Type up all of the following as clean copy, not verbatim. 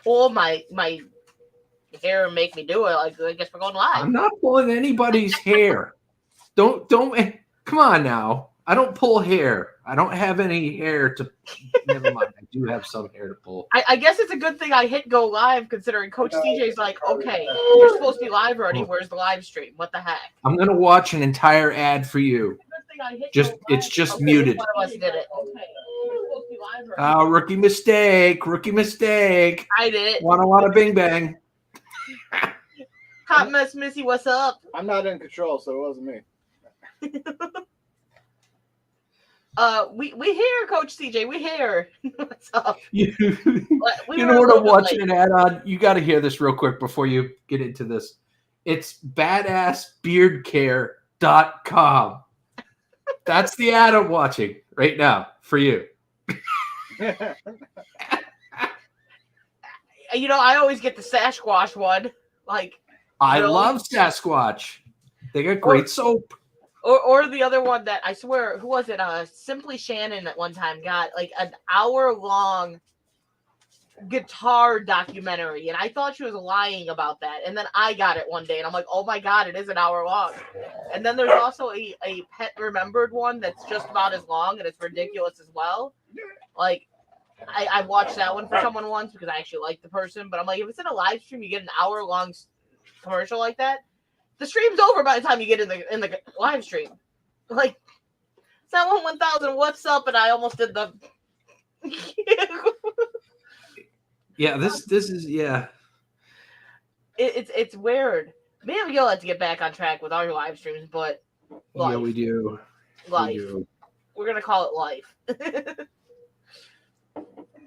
pull my hair and make me do it. Like, I guess we're going live. I'm not pulling anybody's hair. Don't. Come on now. I don't pull hair. I don't have any hair to. Never mind. I do have some hair to pull. I guess it's a good thing I hit go live, considering Coach CJ's like, okay, you're supposed to be live already. Where's the live stream? What the heck? I'm gonna watch an entire ad for you. It's just muted. One of us did it. Rookie mistake. Rookie mistake. I did it. Wanna bing bang. Hot mess Missy, what's up? I'm not in control, so it wasn't me. We hear Coach CJ. We hear. What's up? You know what I'm watching an ad on? You got to hear this real quick before you get into this. It's badassbeardcare.com. That's the ad I'm watching right now for you. I always get the Sasquatch one. Like, I love Sasquatch. They got great soap. Or the other one that I swear, who was it? Simply Shannon at one time got like an hour-long guitar documentary, and I thought she was lying about that. And then I got it one day, and I'm like, oh my god, it is an hour long. And then there's also a Pet Remembered one that's just about as long, and it's ridiculous as well. Like, I watched that one for someone once because I actually like the person, but I'm like, if it's in a live stream, you get an hour-long commercial like that. The stream's over by the time you get in the live stream. Like, 71000, what's up? And I almost did the. Yeah, this is It's weird. Maybe we'll have to get back on track with our live streams, but life. Yeah, we do. Life. We do. We're gonna call it life.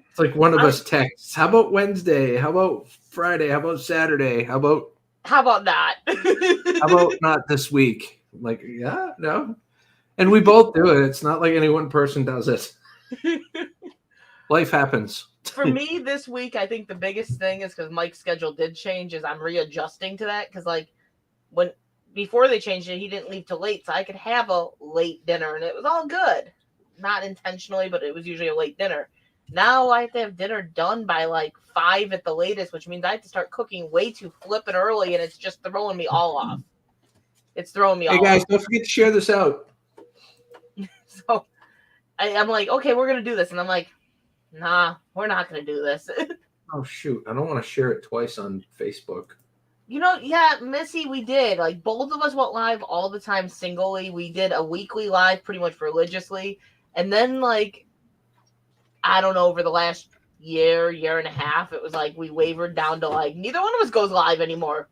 It's like one of us texts. How about Wednesday? How about Friday? How about Saturday? How about not? How about not this week? I'm like, yeah, no. And we both do it. It's not like any one person does it. Life happens. For me this week, I think the biggest thing is because Mike's schedule did change, is I'm readjusting to that. Because like before they changed it, he didn't leave till late, so I could have a late dinner, and it was all good. Not intentionally, but it was usually a late dinner. Now I have to have dinner done by like 5 at the latest, which means I have to start cooking way too flippin' early, and it's just throwing me all off. It's throwing me all off. Hey guys, don't forget to share this out. So I'm like, okay, we're going to do this. And I'm like, nah, we're not going to do this. Oh, shoot. I don't want to share it twice on Facebook. Yeah, Missy, we did. Like, both of us went live all the time singly. We did a weekly live pretty much religiously. And then, like, I don't know, over the last year and a half, it was like we wavered down to, like, neither one of us goes live anymore.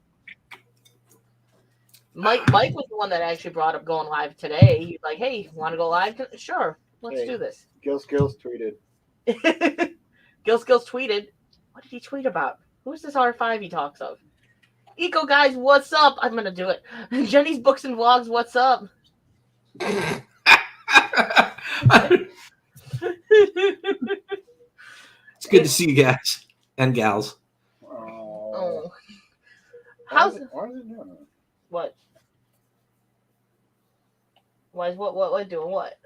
Mike was the one that actually brought up going live today. He's like, hey, want to go live? Sure, let's do this. Skillz tweeted. Skillz tweeted. What did he tweet about? Who's this R5 he talks of? Eco guys, what's up? I'm going to do it. Jenny's Books and Vlogs, what's up? It's good to see you guys and gals. Oh. Why is it doing that? What? Why is what doing what?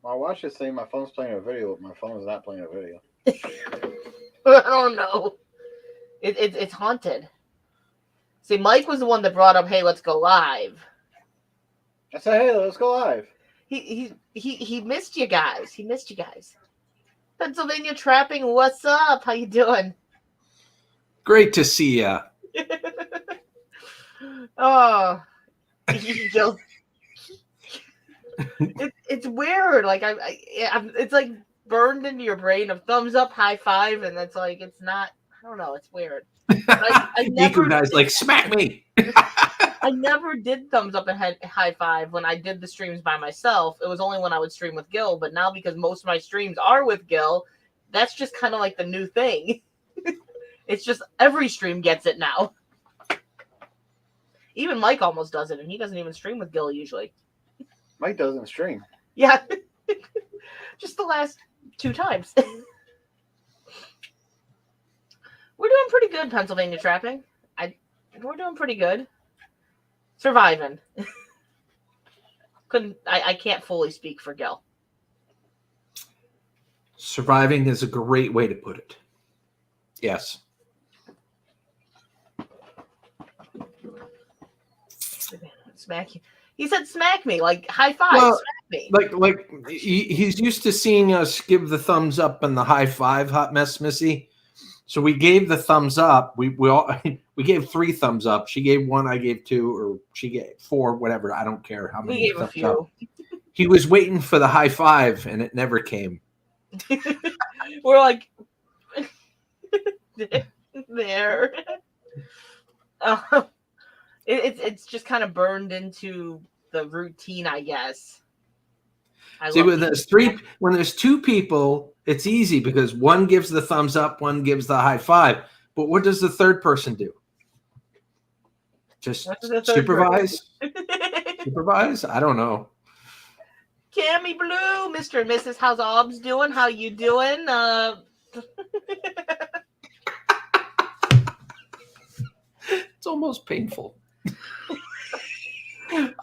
Well, I watched this thing. My phone's playing a video, but my phone is not playing a video. I don't know. It's haunted. See, Mike was the one that brought up, hey, let's go live. I said, hey, let's go live. He missed you guys. He missed you guys. Pennsylvania Trapping, what's up? How you doing? Great to see ya. Oh, it's weird. Like it's like burned into your brain of thumbs up, high five, and it's like it's not. I don't know. It's weird. I never guys like smack me. I never did thumbs up and high five when I did the streams by myself. It was only when I would stream with Gil. But now because most of my streams are with Gil, that's just kind of like the new thing. It's just every stream gets it now. Even Mike almost does it, and he doesn't even stream with Gil usually. Mike doesn't stream. Yeah. Just the last 2 times. We're doing pretty good, Pennsylvania Trapping. We're doing pretty good. Surviving. I can't fully speak for Gil. Surviving is a great way to put it. Yes. Smack you. He said smack me, like high five, Well, smack me. like he's used to seeing us give the thumbs up and the high five, Hot Mess Missy. So we gave the thumbs up. We all we gave 3 thumbs up. She gave 1, I gave 2, or she gave 4, whatever. I don't care how We many gave a thumbs few. up. He was waiting for the high five, and it never came. We're like there. It's just kind of burned into the routine, I guess. See, when there's 2 people, it's easy because one gives the thumbs up, one gives the high five. But what does the third person do? Just supervise? Supervise? I don't know. Cammy Blue, Mr. and Mrs. How's Obs doing? How you doing? It's almost painful.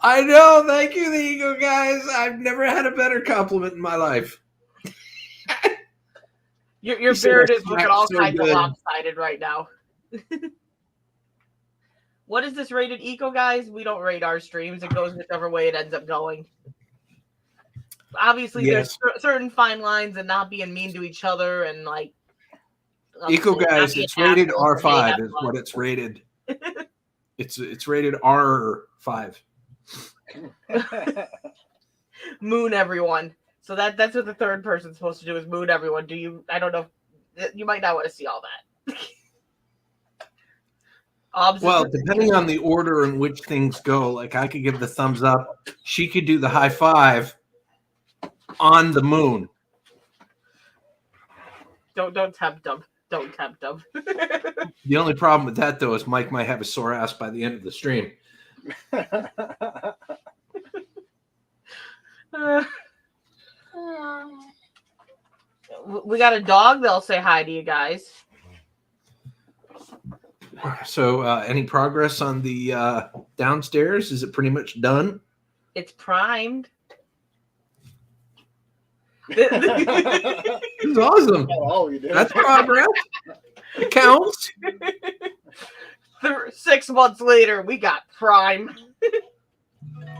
I know. Thank you, the Ego guys. I've never had a better compliment in my life. Your beard is looking all kinds of lopsided right now. What is this rated eco, guys? We don't rate our streams. It goes whichever way it ends up going. Obviously, there's certain fine lines and not being mean to each other and like. Eco guys, it's rated R5 is what it's rated. It's rated R5. Moon everyone. So that's what the third person's supposed to do is moon everyone. I don't know. You might not want to see all that. Well, depending on the order in which things go, like I could give the thumbs up. She could do the high five on the moon. Don't tempt them. Don't tempt them. The only problem with that, though, is Mike might have a sore ass by the end of the stream. We got a dog. They'll say hi to you guys. So, any progress on the downstairs? Is it pretty much done? It's primed. This is awesome. That's progress. It counts. 6 months later, we got prime.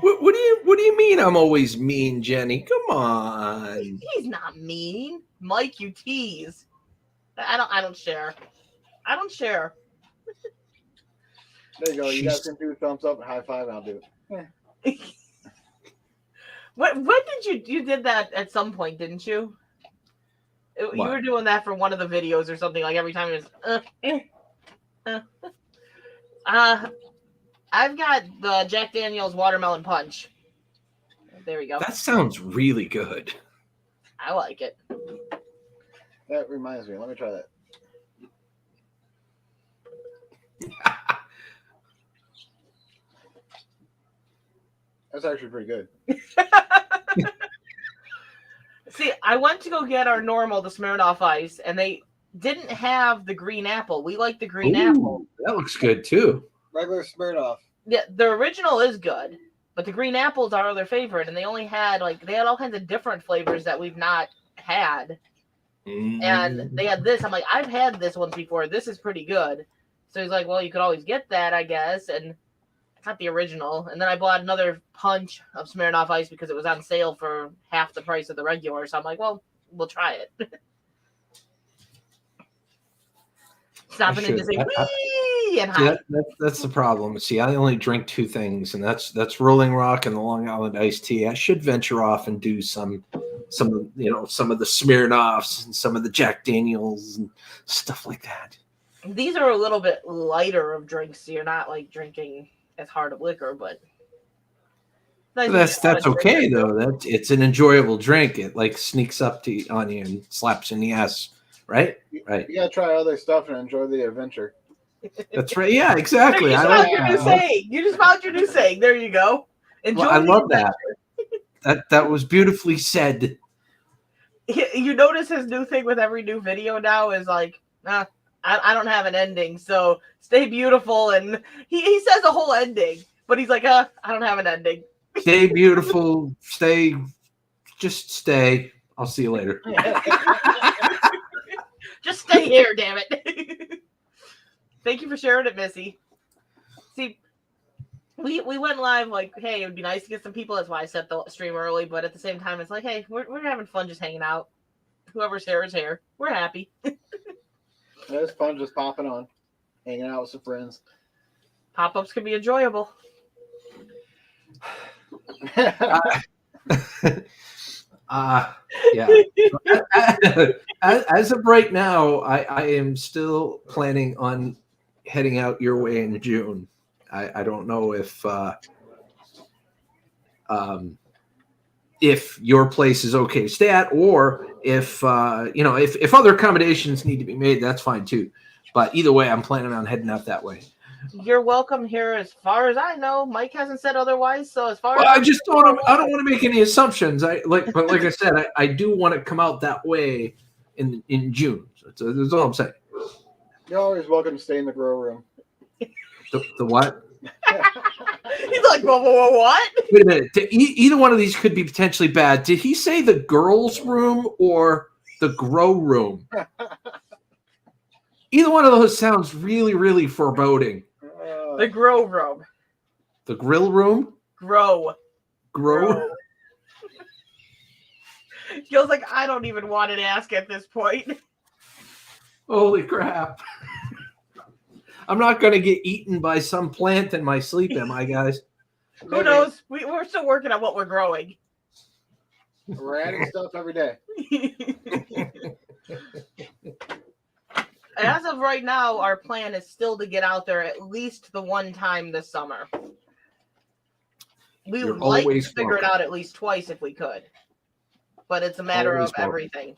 What do you mean? I'm always mean, Jenny. Come on. He's not mean, Mike. You tease. I don't share. I don't share. There you go. You guys can do thumbs up and high five, and I'll do it. When did you did that at some point, didn't you? You were doing that for one of the videos or something, like every time it was I've got the Jack Daniel's watermelon punch. There we go. That sounds really good. I like it. That reminds me. Let me try that. That's actually pretty good. See, I went to go get our normal, the Smirnoff Ice, and they didn't have the green apple. We like the green apple. That looks good too. Regular Smirnoff. Yeah, the original is good, but the green apples are their favorite, and they had all kinds of different flavors that we've not had. And they had this. I'm like, I've had this once before. This is pretty good. So he's like, well, you could always get that, I guess. And it's not the original. And then I bought another punch of Smirnoff Ice because it was on sale for half the price of the regular. So I'm like, well, we'll try it. Stopping in to say, wee! And hi. That's the problem. See, I only drink 2 things, and that's Rolling Rock and the Long Island Iced Tea. I should venture off and do some of the Smirnoffs and some of the Jack Daniels and stuff like that. These are a little bit lighter of drinks, so you're not like drinking as hard of liquor, but that's okay though. It's an enjoyable drink. It like sneaks up on you and slaps in the ass, right? Right. You gotta try other stuff and enjoy the adventure. That's right. Yeah, exactly. You just found your new saying. There you go. Enjoy. Well, I love that. That was beautifully said. You notice his new thing with every new video now is like, I don't have an ending, so stay beautiful. And he says a whole ending, but he's like, I don't have an ending. Stay beautiful. Just stay. I'll see you later. Just stay here, damn it. Thank you for sharing it, Missy. See, we went live like, hey, it would be nice to get some people. That's why I set the stream early. But at the same time, it's like, hey, we're having fun just hanging out. Whoever's here is here. We're happy. It's fun just popping on, hanging out with some friends. Pop-ups can be enjoyable. Yeah. As of right now, I am still planning on heading out your way in June. I don't know if your place is okay to stay at, or if if other accommodations need to be made, that's fine too. But either way, I'm planning on heading out that way. You're welcome here, as far as I know. Mike hasn't said otherwise, so as far as I don't want to make any assumptions. But like I said, I do want to come out that way in June. So that's all I'm saying. You're always welcome to stay in the grow room. The what? He's like, whoa, what? Wait a minute. Either one of these could be potentially bad. Did he say the girls' room or the grow room? Either one of those sounds really, really foreboding. The grow room. The grill room? Grow. Feels like I don't even want to ask at this point. Holy crap. I'm not going to get eaten by some plant in my sleep, am I, guys? Who knows? We're still working on what we're growing. We're adding stuff every day. As of right now, our plan is still to get out there at least the one time this summer. We would like to figure it out at least twice if we could. But it's a matter of everything.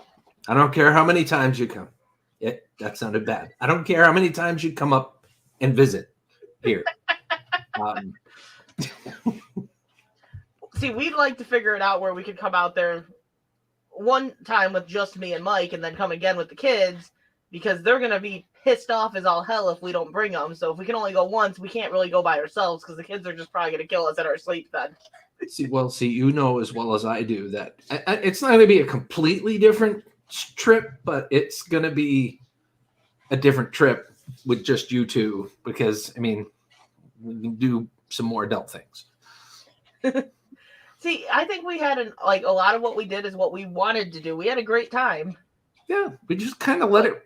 I don't care how many times you come. That sounded bad. I don't care how many times you come up and visit here. See, we'd like to figure it out where we could come out there one time with just me and Mike and then come again with the kids, because they're going to be pissed off as all hell if we don't bring them. So if we can only go once, we can't really go by ourselves because the kids are just probably going to kill us in our sleep then. See, you know as well as I do that it's not going to be a completely different trip, but it's going to be a different trip with just you two, because, I mean, we can do some more adult things. See, I think we had a lot of what we did is what we wanted to do. We had a great time. Yeah, we just kind of let it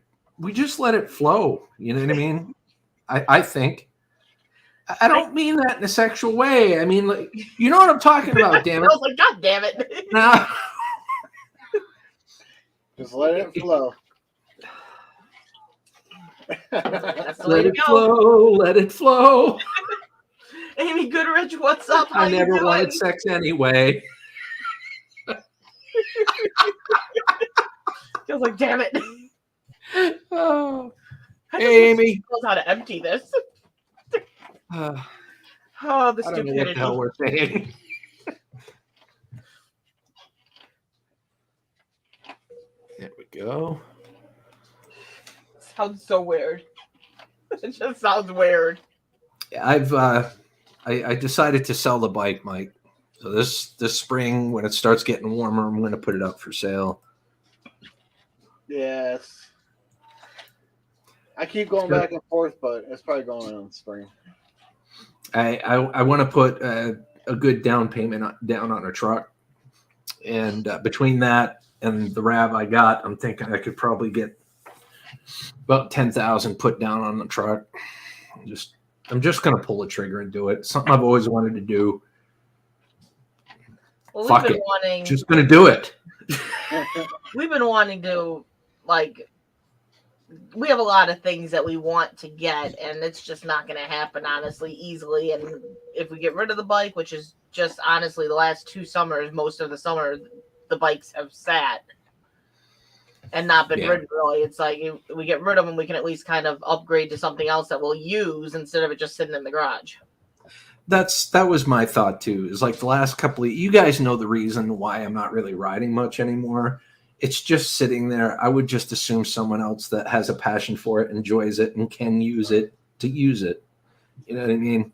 flow. You know what I mean? I think. I don't mean that in a sexual way. I mean, like, you know what I'm talking about, damn it. I was like, God damn it. No. Just let it flow. Let it flow. Amy Goodrich, what's up? I never wanted sex anyway. Feels like, damn it. Oh, hey, Amy. Knows how to empty this. The I stupidity. don't know what the hell we're saying. There we go. Sounds so weird. It just sounds weird. I decided to sell the bike, Mike. So this spring, when it starts getting warmer, I'm going to put it up for sale. Yes. I keep going back and forth, but it's probably going on in spring. I want to put a good down payment down on a truck, and between that and the RAV I got, I'm thinking I could probably get about $10,000 put down on the truck. I'm just gonna pull the trigger and do it. It's something I've always wanted to do. Well, Fuck it. Just gonna do it. We've been wanting to, we have a lot of things that we want to get, and it's just not going to happen, honestly, easily. And if we get rid of the bike, which is just, honestly, the last 2 summers, most of the summer, the bikes have sat and not been ridden, really. It's like, if we get rid of them, we can at least kind of upgrade to something else that we'll use instead of it just sitting in the garage. That was my thought, too. Is like the last couple of, you guys know the reason why I'm not really riding much anymore. It's just sitting there. I would just assume someone else that has a passion for it, enjoys it, and can use it to use it. You know what I mean?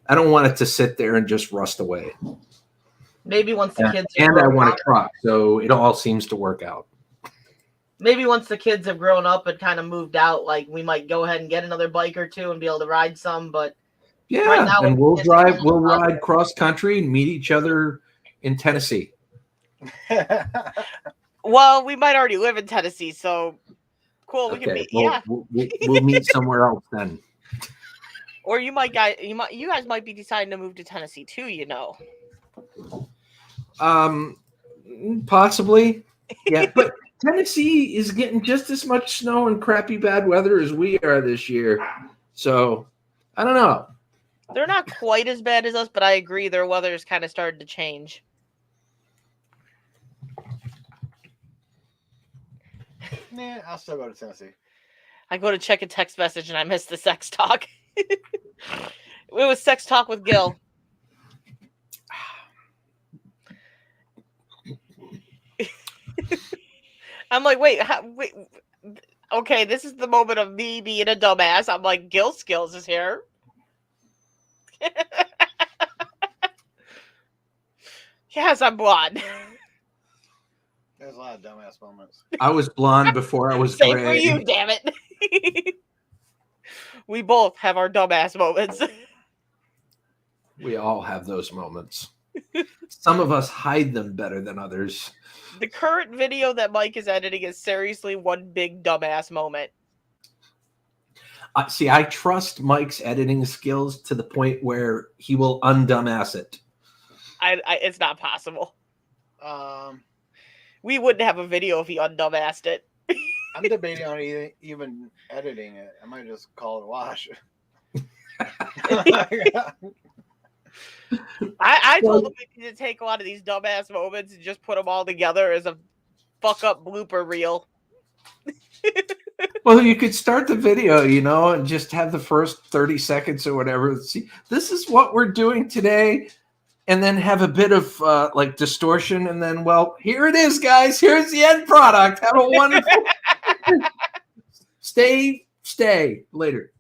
I don't want it to sit there and just rust away. Maybe once the kids and I want a truck, so it all seems to work out. Maybe once the kids have grown up and kind of moved out, like we might go ahead and get another bike or two and be able to ride some. But Yeah, right now, and we'll it's just drive. We'll possible. ride cross country and meet each other in Tennessee. Well, we might already live in Tennessee, so cool. We can Okay, meet. we'll, Yeah, we'll meet somewhere else then. or you guys might be deciding to move to Tennessee too. You know. Possibly. Yeah, but Tennessee is getting just as much snow and crappy bad weather as we are this year. So I don't know. They're not quite as bad as us, but I agree their weather's kind of started to change. Nah, I'll still go to Tennessee. I go to check a text message and I miss the sex talk. It was sex talk with Gil. I'm like, wait, okay, this is the moment of me being a dumbass. I'm like, Skillz is here. Yes, I'm blonde. There's a lot of dumbass moments. I was blonde before I was Same gray. for you, damn it. We both have our dumbass moments. We all have those moments. Some of us hide them better than others. The current video that Mike is editing is seriously one big dumbass moment. See, I trust Mike's editing skills to the point where he will undumbass it. It's not possible. Um, We wouldn't have a video if he undumbassed it. I'm debating on even editing it. I might just call it a wash. I told him we need to take a lot of these dumbass moments and just put them all together as a fuck up blooper reel. Well, you could start the video, and just have the first 30 seconds or whatever. See, this is what we're doing today. And then have a bit of distortion. And then, well, here it is, guys. Here's the end product. Have a wonderful Stay later.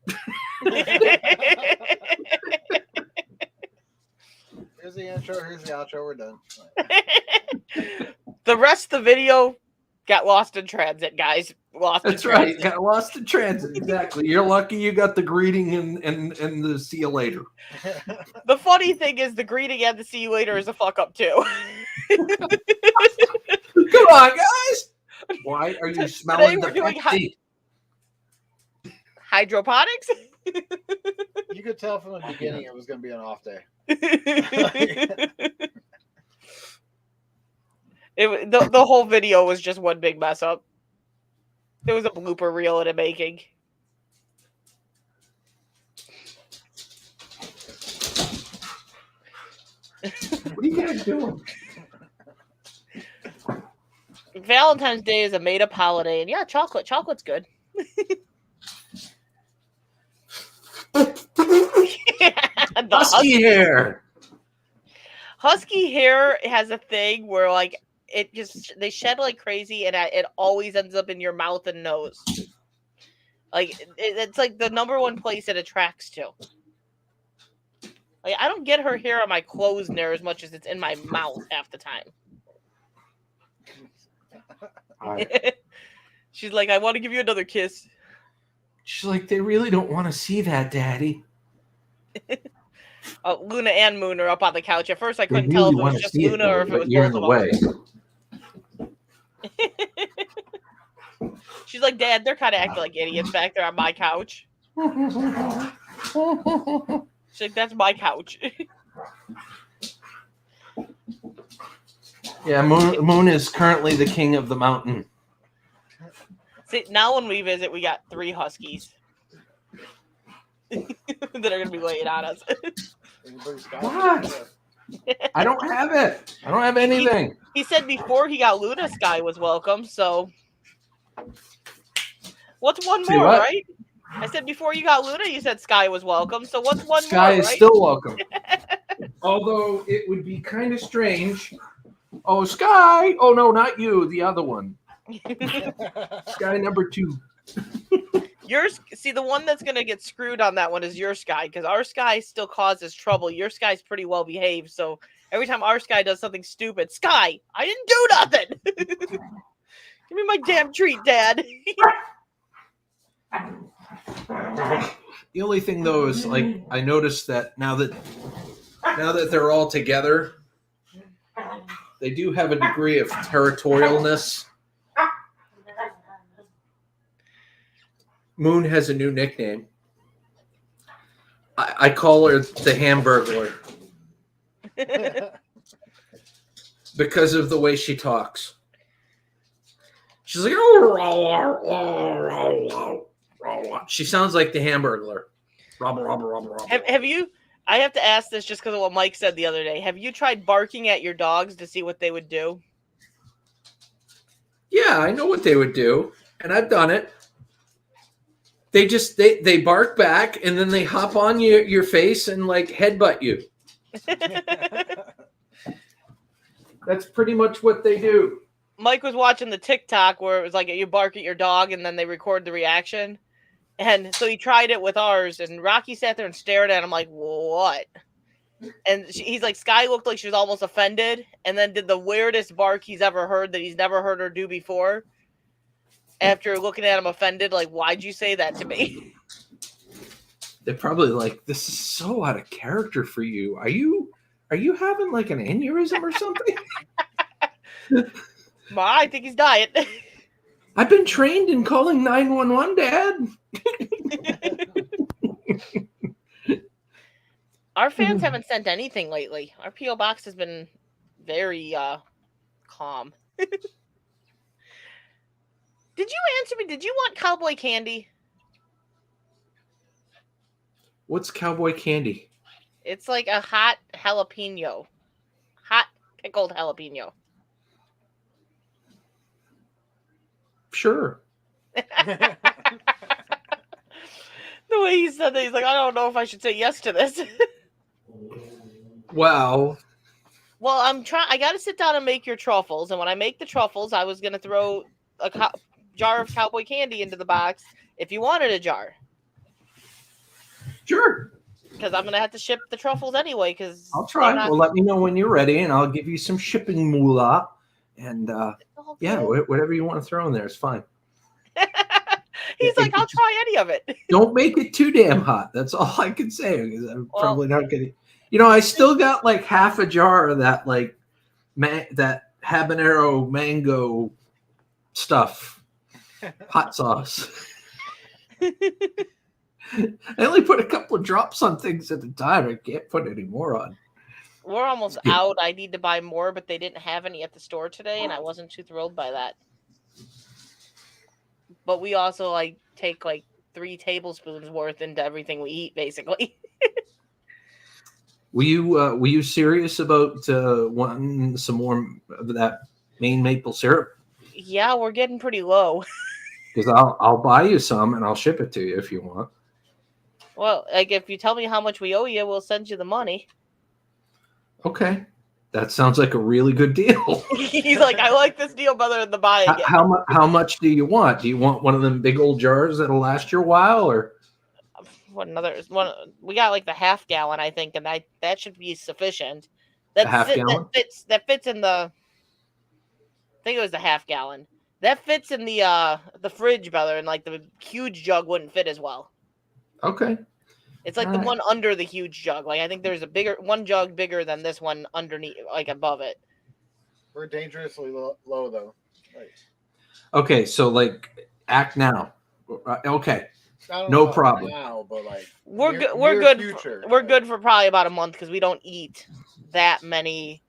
Here's the intro. Here's the outro. We're done. The rest of the video got lost in transit, guys. That's right. Got lost in transit. Exactly. You're lucky you got the greeting and the see you later. The funny thing is the greeting and the see you later is a fuck up too. Come on, guys. Why are you smelling the Pepsi? Hydroponics? You could tell from the beginning it was going to be an off day. The whole video was just one big mess up. It was a blooper reel in the making. What are you guys doing? Valentine's Day is a made-up holiday, and yeah, chocolate's good. Husky hair. Husky hair has a thing where they shed like crazy, and it always ends up in your mouth and nose. It's like the number one place it attracts to. I don't get her hair on my clothes near as much as it's in my mouth half the time. She's like, I want to give you another kiss. She's like, they really don't want to see that, Daddy. Luna and Moon are up on the couch. At first, I couldn't tell if it was just Luna or if it was you're in both the of them. She's like, Dad, they're kind of acting like idiots back there on my couch. She's like, that's my couch. Yeah, Moon is currently the king of the mountain. See, now when we visit, we got 3 huskies that are going to be laying on us. What? I don't have it. I don't have anything. He said before he got Luna, Sky was welcome, so what's one more, right? I said before you got Luna, you said Sky was welcome, so what's one more, Sky is right? still welcome. Although it would be kind of strange. Oh, Sky! Oh, no, not you. The other one. Sky number 2. See, the one that's going to get screwed on that one is your Sky, because our Sky still causes trouble. Your Sky's pretty well behaved, so every time our Sky does something stupid, Sky, I didn't do nothing! Give me my damn treat, Dad. The only thing though is like I noticed that now that they're all together, they do have a degree of territorialness. Moon has a new nickname. I call her the Hamburglar because of the way she talks. She's like, she sounds like the Hamburglar. Have you? I have to ask this just because of what Mike said the other day. Have you tried barking at your dogs to see what they would do? Yeah, I know what they would do, and I've done it. They just they bark back, and then they hop on your face and like headbutt you. That's pretty much what they do. Mike was watching the TikTok where it was like you bark at your dog and then they record the reaction. And so he tried it with ours, and Rocky sat there and stared at him like, what? And he's like, Sky looked like she was almost offended, and then did the weirdest bark he's ever heard that he's never heard her do before. After looking at him offended, like, why'd you say that to me? They're probably like, this is so out of character for you. Are you having like an aneurysm or something? I think he's dying. I've been trained in calling 911, Dad. Our fans haven't sent anything lately. Our P.O. box has been very calm. Did you answer me? Did you want cowboy candy? What's cowboy candy? It's like a hot jalapeno. Hot pickled jalapeno. Sure. The way he said that, he's like, I don't know if I should say yes to this. Wow. Well, I got to sit down and make your truffles, and when I make the truffles, I was gonna throw a jar of cowboy candy into the box if you wanted a jar. Sure. Because I'm gonna have to ship the truffles anyway. Because I'll try. Well, let me know when you're ready, and I'll give you some shipping moolah. And yeah, whatever you want to throw in there is fine. He's like, I'll try any of it. Don't make it too damn hot. That's all I can say, because I'm probably not getting. You know, I still got like half a jar of that like that habanero mango stuff, hot sauce. I only put a couple of drops on things at a time. I can't put any more on. We're almost out. I need to buy more, but they didn't have any at the store today, and I wasn't too thrilled by that. But we also like take like 3 tablespoons worth into everything we eat, basically. Were you serious about wanting some more of that Maine maple syrup? Yeah, we're getting pretty low. Because I'll buy you some and I'll ship it to you if you want. Well, like if you tell me how much we owe you, we'll send you the money. Okay, that sounds like a really good deal. He's like, I like this deal better than the buy again. How much do you want? Do you want one of them big old jars that'll last you a while, or what? We got like the half gallon, I think, and that should be sufficient. Half gallon that fits in the. I think it was the half gallon. That fits in the fridge better, and like the huge jug wouldn't fit as well. Okay. It's like the one under the huge jug. Like I think there's one jug bigger than this one underneath, like above it. We're dangerously low though. Right. Okay, so like act now. Okay. No problem. Now, but like we're good. We're good for probably about a month because we don't eat that many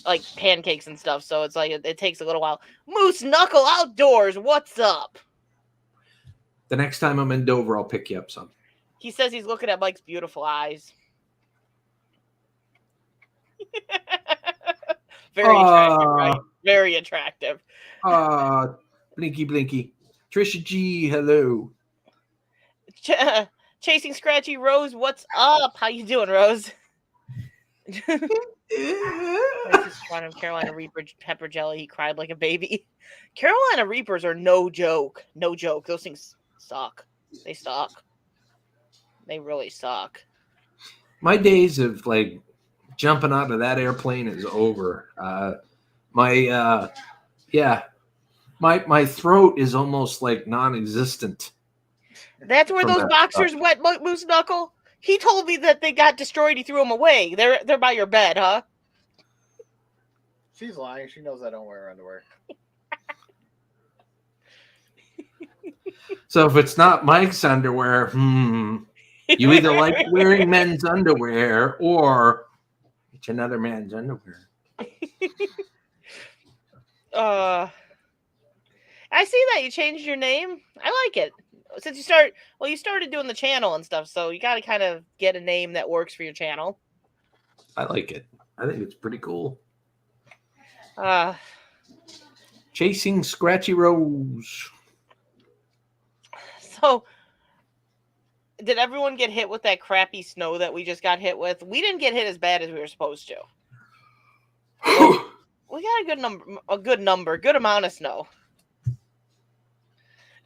like pancakes and stuff. So it's like it takes a little while. Moose Knuckle Outdoors, what's up? The next time I'm in Dover, I'll pick you up some. He says he's looking at Mike's beautiful eyes. Very attractive, right? Very attractive. Blinky blinky. Trisha G, hello. Chasing Scratchy Rose, what's up? How you doing, Rose? Carolina Reaper pepper jelly. He cried like a baby. Carolina Reapers are no joke. No joke. Those things suck. They suck. They really suck. My days of like jumping out of that airplane is over. Yeah. My throat is almost like non-existent. That's where From those that boxers stuff. went, Moose Knuckle. He told me that they got destroyed. He threw them away. They're by your bed, huh? She's lying. She knows I don't wear underwear. So if it's not Mike's underwear, you either like wearing men's underwear or it's another man's underwear. I see that you changed your name. I like it. Since you started doing the channel and stuff, so you got to kind of get a name that works for your channel. I like it. I think it's pretty cool. Chasing Scratchy Rose. So, did everyone get hit with that crappy snow that we just got hit with? We didn't get hit as bad as we were supposed to. We got a good amount of snow.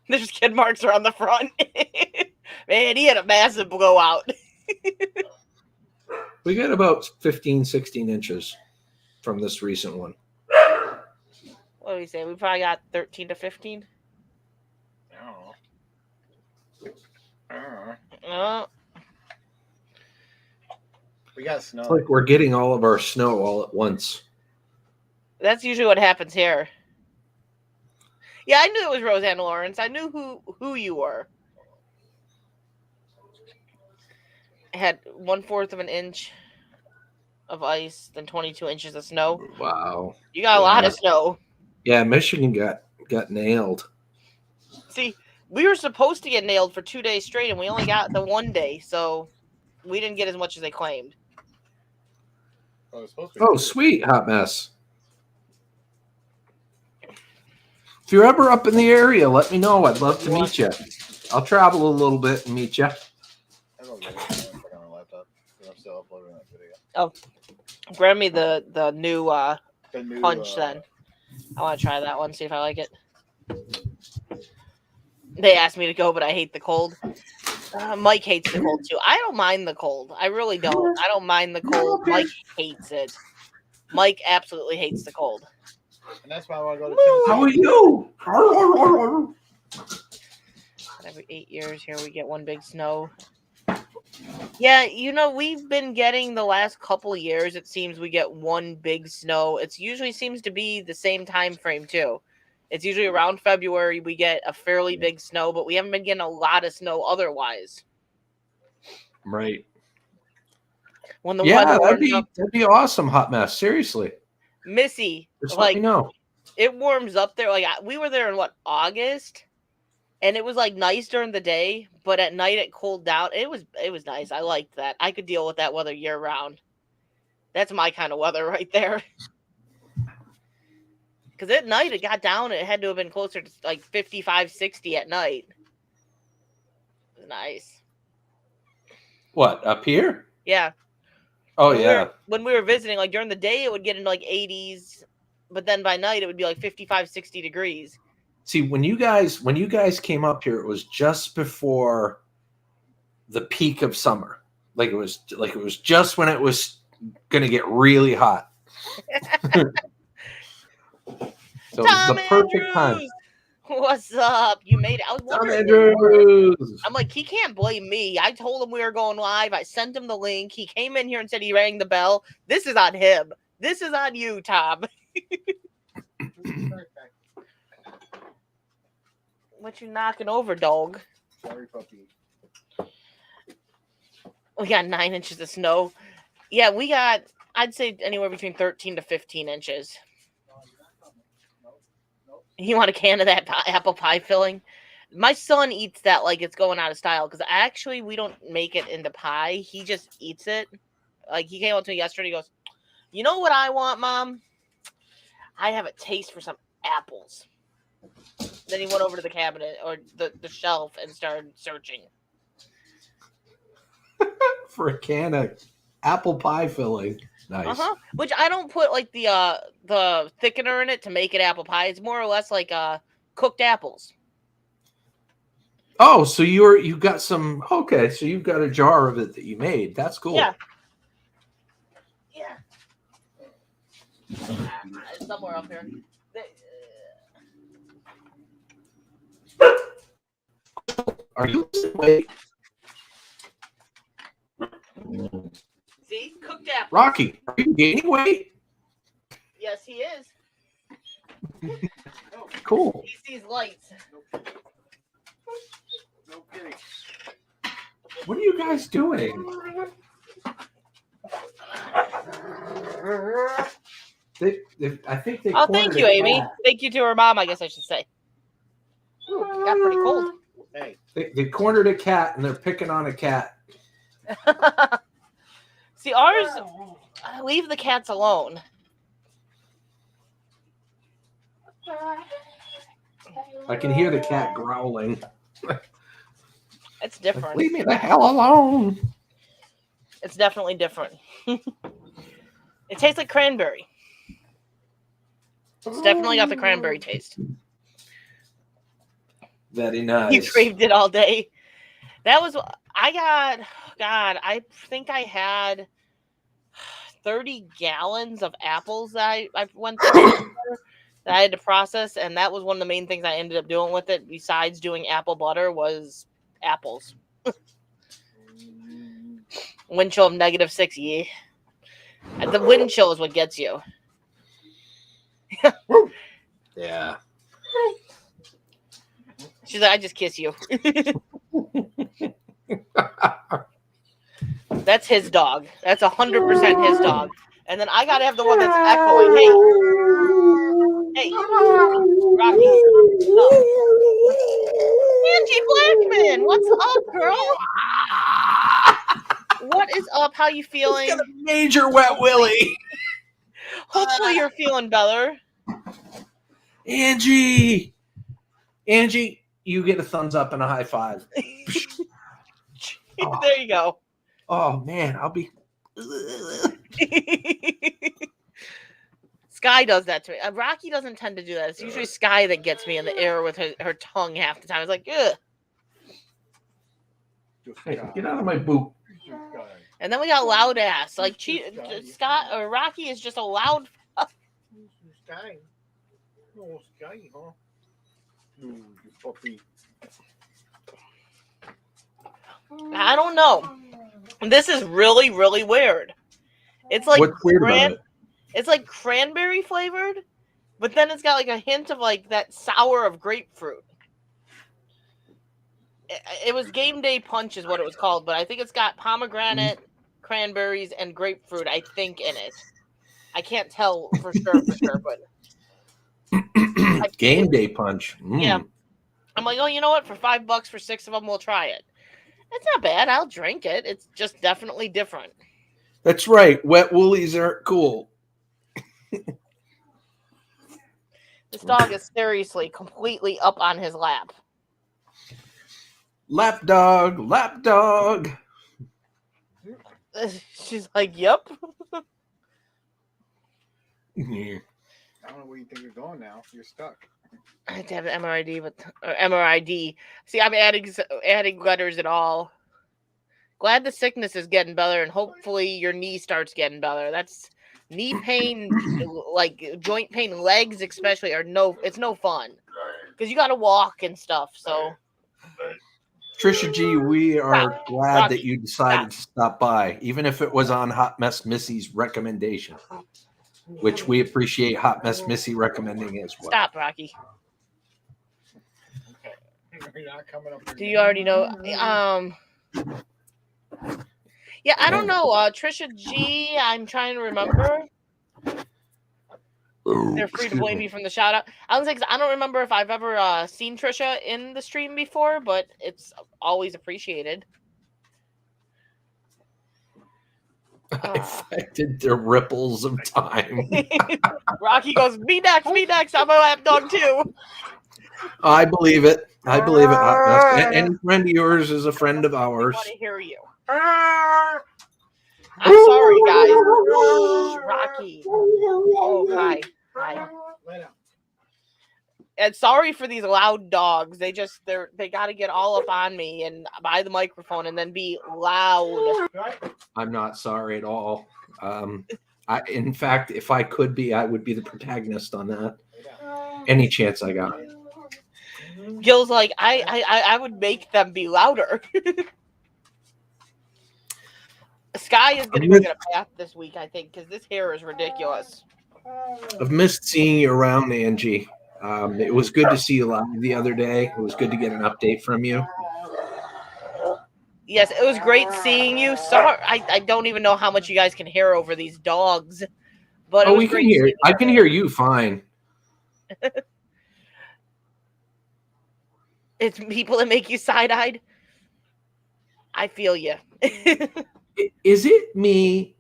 There's skid marks around the front. Man, he had a massive blowout. We got about 15, 16 inches from this recent one. What do we say? We probably got 13 to 15. We got snow. It's like we're getting all of our snow all at once. That's usually what happens here. Yeah, I knew it was Roseanne Lawrence. I knew who you were. I had 1/4 of an inch of ice, then 22 inches of snow. Wow. You got a lot of snow. Yeah, Michigan got nailed. See, we were supposed to get nailed for 2 days straight, and we only got the 1 day, so we didn't get as much as they claimed. Oh, sweet, Hot Mess. If you're ever up in the area, let me know. I'd love to meet you. I'll travel a little bit and meet you. Oh, grab me the new punch then. I want to try that one, see if I like it. They asked me to go, but I hate the cold. Mike hates the cold too. I don't mind the cold. I really don't. I don't mind the cold. Mike hates it. Mike absolutely hates the cold. And that's why I want to go to Tennessee. How are you? Every 8 years here we get one big snow. Yeah, we've been getting the last couple of years, it seems we get one big snow. It usually seems to be the same time frame too. It's usually around February we get a fairly big snow, but we haven't been getting a lot of snow otherwise. Right. When the weather that'd be awesome, Hot Mess. Seriously. Missy, just let me know. It warms up there. Like we were there in August, and it was like nice during the day, but at night it cooled down. It was nice. I liked that. I could deal with that weather year round. That's my kind of weather right there. Because at night it got down. It had to have been closer to like 55, 60 at night. It was nice. What, up here? Yeah. Oh, yeah. When we were visiting, like during the day, it would get into like 80s, but then by night it would be like 55, 60 degrees. See, when you guys came up here, it was just before the peak of summer. Like it was just when it was going to get really hot. So Tom the perfect time. What's up? You made it. I was wondering. I'm like, he can't blame me. I told him we were going live. I sent him the link. He came in here and said he rang the bell. This is on him. This is on you, Tom. What you knocking over, dog? Sorry, puppy. We got 9 inches of snow. Yeah, we got, I'd say anywhere between 13 to 15 inches. You want a can of that apple pie filling? My son eats that like it's going out of style because actually we don't make it into pie. He just eats it. Like he came up to me yesterday. He goes, "You know what I want, Mom? I have a taste for some apples." Then he went over to the cabinet or the shelf and started searching for a can of apple pie filling. Nice. Which I don't put like the thickener in it to make it apple pie. It's more or less like cooked apples. Oh, so you got some. Okay, so you've got a jar of it that you made. That's cool. Yeah. Somewhere up here. Are you losing weight? See? Cooked apple. Rocky, are you gaining weight? Yes, he is. Cool. He sees lights. No kidding. What are you guys doing? I think they. Oh, thank you, cornered a Amy. cat. Thank you to her mom, I guess I should say. Ooh, it got pretty cold. Hey. They cornered a cat and they're picking on a cat. See, ours, leave the cats alone. I can hear the cat growling. It's different. Leave me the hell alone. It's definitely different. It tastes like cranberry. It's definitely got the cranberry taste. Very nice. You craved it all day. That was, I got, God, I think I had 30 gallons of apples that I went through that I had to process. And that was one of the main things I ended up doing with it, besides doing apple butter, was apples. Wind chill of -6, yeah. The wind chill is what gets you. Yeah. She's like, I just kiss you. That's his dog. That's 100% his dog. And then I gotta have the one that's echoing. Hey, Rocky. Angie Blackman, what's up, girl? What is up? How you feeling? He's got a major wet willy. Hopefully you're feeling better. Angie, you get a thumbs up and a high five. There you go. Oh man, I'll be. Sky does that to me. Rocky doesn't tend to do that. It's usually Sky that gets me in the air with her tongue half the time. It's like, ugh. Hey, get out of my boot. And then we got loud ass. Like Scott or Rocky is just a loud. Sky. Oh, Sky, huh? No, you puppy. I don't know. This is really, really weird. It's like What's weird about it? It's like cranberry flavored, but then it's got like a hint of like that sour of grapefruit. It was Game Day Punch is what it was called, but I think it's got pomegranate, cranberries, and grapefruit, I think, in it. I can't tell for sure, but Game Day Punch. Yeah. I'm like, oh, you know what? For $5 for 6 of them, we'll try it. It's not bad. I'll drink it. It's just definitely different. That's right. Wet woolies aren't cool. This dog is seriously completely up on his lap. Lap dog. She's like, yep. Yeah. I don't know where you think you're going now. You're stuck. I have to have an MRID. See, I'm adding letters and all. Glad the sickness is getting better, and hopefully your knee starts getting better. That's knee pain, like joint pain, legs especially it's no fun because you got to walk and stuff. So, Trisha G, we are glad that you decided to stop by, even if it was on Hot Mess Missy's recommendation, which we appreciate Hot Mess Missy recommending as well. Stop, Rocky. You're not coming up. Do you already know? Yeah, I don't know. Trisha G, I'm trying to remember. They're free to blame me from the shout out. I was like, I don't remember if I've ever seen Trisha in the stream before, but it's always appreciated. I affected the ripples of time. Rocky goes, me next. I'm a lap dog too. I believe it. Hot Mess. Any friend of yours is a friend of ours. I want to hear you. I'm sorry, guys. Rocky. Oh, hi. And sorry for these loud dogs. They got to get all up on me and by the microphone and then be loud. I'm not sorry at all. In fact, if I could be, I would be the protagonist on that. Any chance I got. Gil's like, I would make them be louder. Sky is going to go get a bath this week, I think, because this hair is ridiculous. I've missed seeing you around, Angie. It was good to see you live the other day. It was good to get an update from you. Yes, it was great seeing you. Sorry, I don't even know how much you guys can hear over these dogs, but it was great. I can hear you fine. It's people that make you side-eyed. I feel you. Is it me?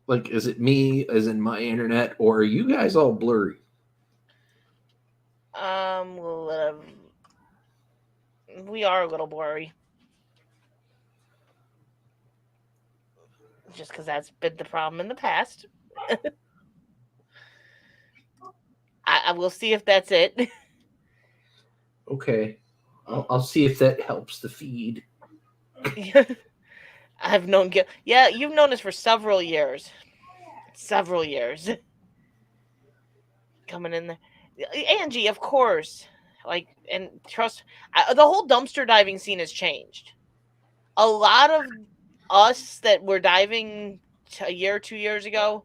Like, is it me as in my internet, or are you guys all blurry? We are a little blurry. Just because that's been the problem in the past. I will see if that's it. Okay. I'll see if that helps the feed. I've known Gil. Yeah, you've known us for several years. Several years. Coming in there. Angie, of course. Like, and trust, the whole dumpster diving scene has changed. A lot of us that were diving a year or 2 years ago,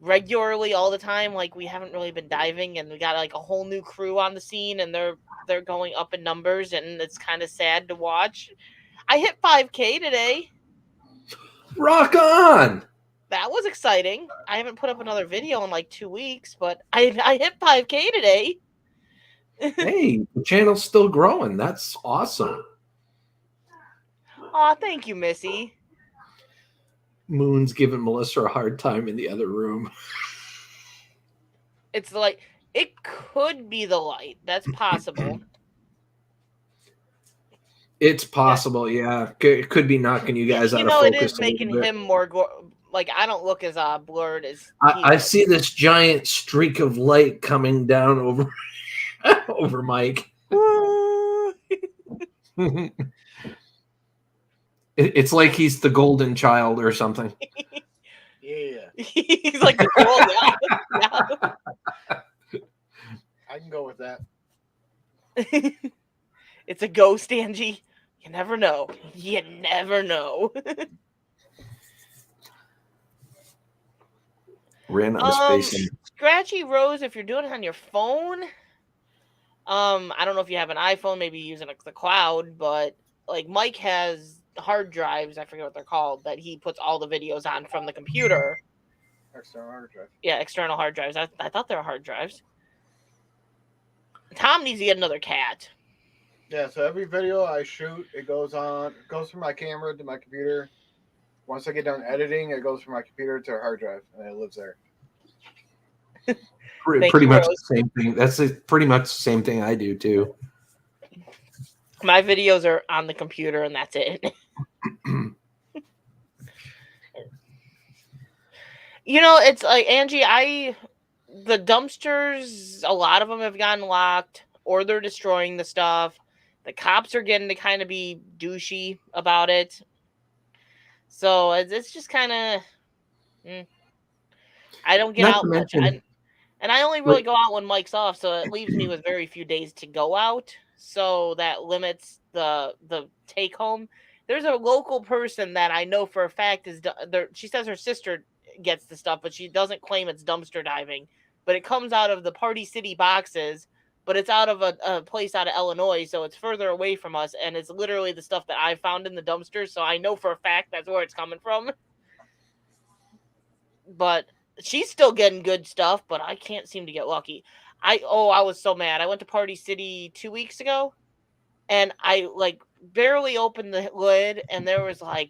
regularly all the time, like, we haven't really been diving, and we got like a whole new crew on the scene, and they're going up in numbers, and it's kind of sad to watch. I hit 5K today. Rock on! That was exciting. I haven't put up another video in like 2 weeks, but I hit 5K today. Hey, the channel's still growing. That's awesome. Aw, thank you, Missy. Moon's giving Melissa a hard time in the other room. It's like, it could be the light. That's possible. It's possible, yeah. It could be knocking you guys out of focus. It is making him more like, I don't look as blurred as I see this giant streak of light coming down over over Mike. It's like he's the golden child or something. Yeah. He's like the gold. Yeah. I can go with that. It's a ghost, Angie. You never know. You never know. Ran out of space. Scratchy Rose, if you're doing it on your phone, I don't know if you have an iPhone, maybe using the cloud, but like Mike has hard drives, I forget what they're called, that he puts all the videos on from the computer. External hard drive. Yeah, external hard drives. I thought they were hard drives. Tom needs to get another cat. Yeah, so every video I shoot, it goes from my camera to my computer. Once I get done editing, it goes from my computer to a hard drive, and it lives there. Pretty much the same thing. That's pretty much the same thing I do too. My videos are on the computer, and that's it. It's like, Angie, the dumpsters, a lot of them have gotten locked, or they're destroying the stuff. The cops are getting to kind of be douchey about it. So it's just kind of, I don't get out much. And I only really go out when Mike's off, so it leaves me with very few days to go out. So that limits the take home. There's a local person that I know for a fact is there. She says her sister gets the stuff, but she doesn't claim it's dumpster diving. But it comes out of the Party City boxes, but it's out of a place out of Illinois, so it's further away from us, and it's literally the stuff that I found in the dumpster, so I know for a fact that's where it's coming from. But she's still getting good stuff, but I can't seem to get lucky. I was so mad. I went to Party City 2 weeks ago, and I barely opened the lid, and there was there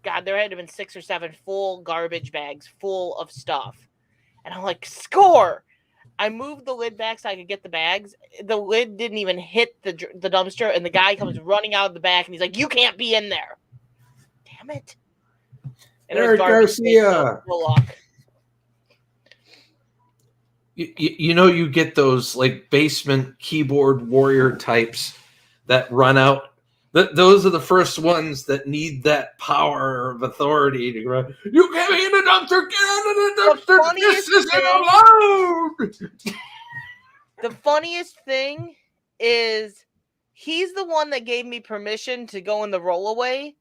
had to have been 6 or 7 full garbage bags full of stuff. And I'm like, score! I moved the lid back so I could get the bags. The lid didn't even hit the dumpster, and the guy comes running out of the back, and he's like, you can't be in there. Damn it. And Eric Garcia. You get those basement keyboard warrior types that run out. Those are the first ones that need that power of authority to go, you can't be in the dumpster, get out of the dumpster, this isn't allowed. The funniest thing is He's the one that gave me permission to go in the rollaway,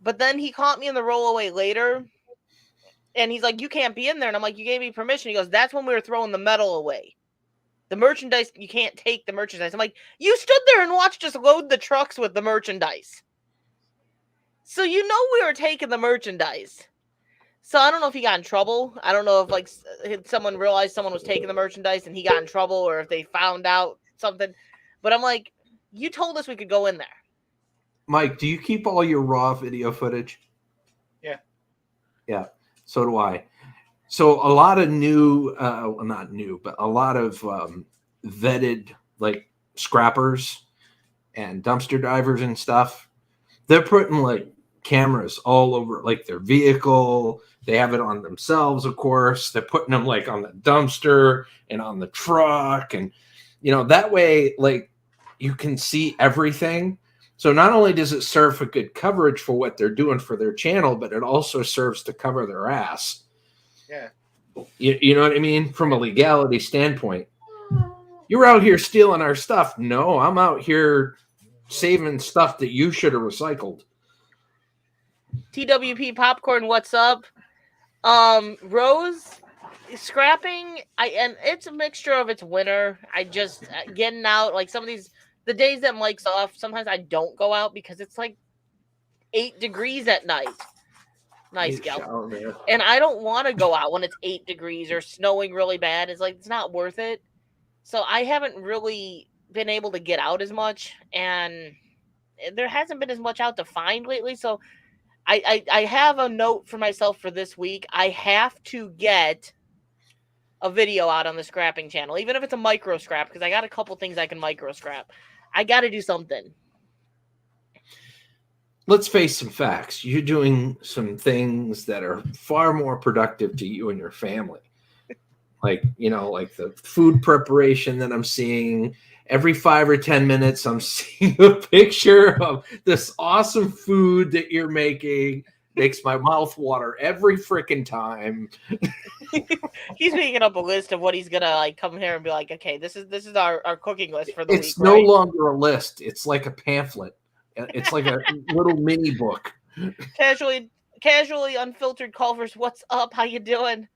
but then he caught me in the rollaway later, and he's like, "You can't be in there." And I'm like, "You gave me permission." He goes, "That's when we were throwing the metal away. The merchandise, you can't take the merchandise." I'm like, "You stood there and watched us load the trucks with the merchandise. So you know we were taking the merchandise." So I don't know if he got in trouble. I don't know if like someone realized someone was taking the merchandise and he got in trouble, or if they found out something. But I'm like, you told us we could go in there. Mike, do you keep all your raw video footage? Yeah. Yeah, so do I. So a lot of new, not new, but a lot of vetted like scrappers and dumpster divers and stuff, they're putting like cameras all over like their vehicle. They have it on themselves, of course. They're putting them like on the dumpster and on the truck. And, that way, like you can see everything. So not only does it serve for good coverage for what they're doing for their channel, but it also serves to cover their ass. Yeah. You know what I mean? From a legality standpoint. You're out here stealing our stuff. No, I'm out here saving stuff that you should have recycled. TWP Popcorn, what's up? Rose, scrapping, and it's a mixture of it's winter. I just getting out, like some of these, the days that Mike's off, sometimes I don't go out because it's like 8 degrees at night. Nice, Gal. And I don't want to go out when it's 8 degrees or snowing really bad. It's like, it's not worth it. So I haven't really been able to get out as much, and there hasn't been as much out to find lately. So I have a note for myself for this week. I have to get a video out on the scrapping channel, even if it's a micro scrap, because I got a couple things I can micro scrap. I got to do something. Let's face some facts. You're doing some things that are far more productive to you and your family. Like, like the food preparation that I'm seeing. Every 5 or 10 minutes, I'm seeing a picture of this awesome food that you're making. Makes my mouth water every freaking time. He's making up a list of what he's gonna like come here and be like, okay, this is our cooking list for the week. It's no longer a list. It's like a pamphlet. It's like a little mini book. Casually unfiltered Culvers, what's up? How you doing?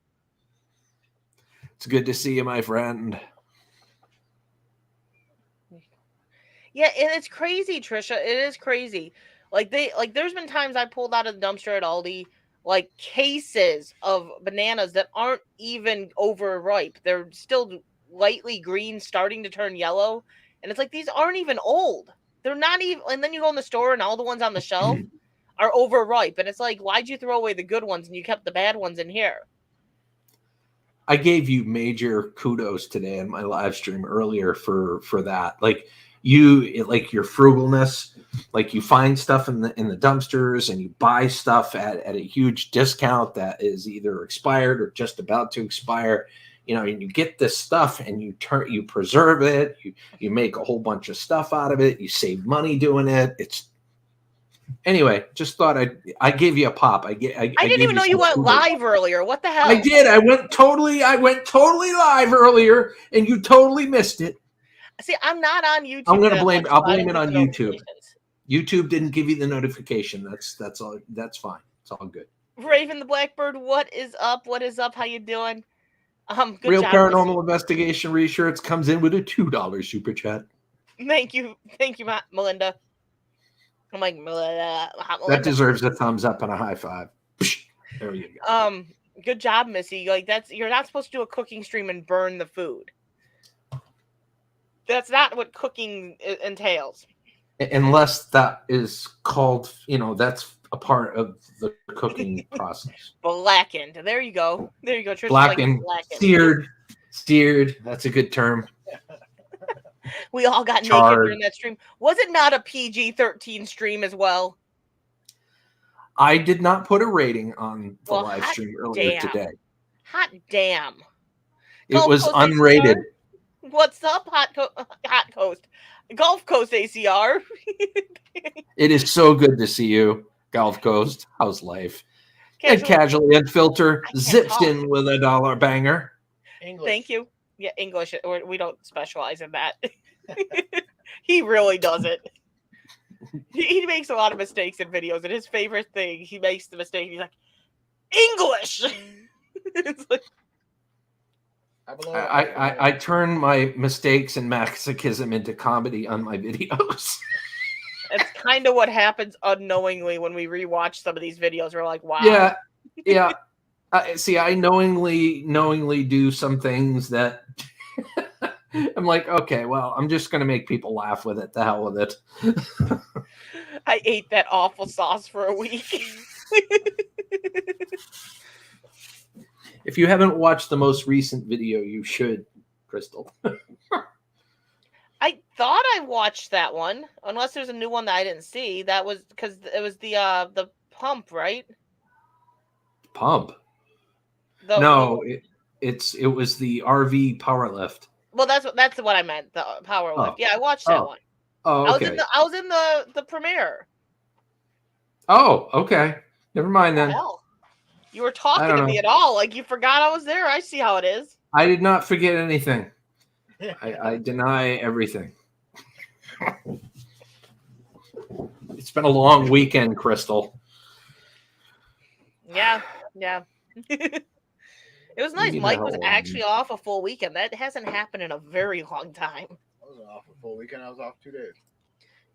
It's good to see you, my friend. Yeah, and it's crazy, Trisha. It is crazy. There's been times I pulled out of the dumpster at Aldi, like cases of bananas that aren't even overripe. They're still lightly green, starting to turn yellow. And it's like, these aren't even old. They're not even, and then you go in the store and all the ones on the shelf are overripe. And it's like, why'd you throw away the good ones and you kept the bad ones in here? I gave you major kudos today in my live stream earlier for that. Like your frugalness, like you find stuff in the dumpsters and you buy stuff at a huge discount that is either expired or just about to expire. And you get this stuff and you preserve it. You make a whole bunch of stuff out of it. You save money doing it. Anyway, just thought I gave you a pop. I didn't even know you went live earlier. What the hell? I did. I went totally live earlier, and you totally missed it. See, I'm not on YouTube. I'll blame it on YouTube. YouTube didn't give you the notification. That's all. That's fine. It's all good. Raven the Blackbird, what is up? What is up? How you doing? Good Real job, Paranormal Investigation Research comes in with a $2 super chat. Thank you, Melinda. I'm like, Melinda. That deserves a thumbs up and a high five. There you go. Good job, Missy. Like you're not supposed to do a cooking stream and burn the food. That's not what cooking entails. Unless that is called, that's a part of the cooking process. Blackened. There you go. Trish. Blackened. Seared. That's a good term. We all got naked during that stream. Was it not a PG-13 stream as well? I did not put a rating on the live stream earlier today. Hot damn. It was unrated. ACR? What's up, Hot Coast? Gulf Coast ACR. It is so good to see you, Gulf Coast. How's life? Casually Unfiltered zips in with a $1 banger. English. Thank you. Yeah, English. We don't specialize in that. He really doesn't. He makes a lot of mistakes in videos, and his favorite thing, he makes the mistake. He's like, English. It's like, I turn my mistakes and masochism into comedy on my videos. it's kind of what happens unknowingly when we rewatch some of these videos. We're like, wow. Yeah. See, I knowingly do some things that I'm like, okay, well, I'm just going to make people laugh with it. The hell with it. I ate that awful sauce for a week. If you haven't watched the most recent video, you should, Krystal. I thought I watched that one, unless there's a new one that I didn't see. That was because it was the pump, right? Pump. No, it was the RV power lift. Well, that's what I meant. The power lift. Yeah, I watched that one. Oh, okay. I was in the premiere. Oh, okay. Never mind then. Hell, you were talking to me at all? Like you forgot I was there? I see how it is. I did not forget anything. I deny everything. It's been a long weekend, Krystal. Yeah. It was nice. Mike was actually off a full weekend. That hasn't happened in a very long time. I wasn't off a full weekend. I was off 2 days.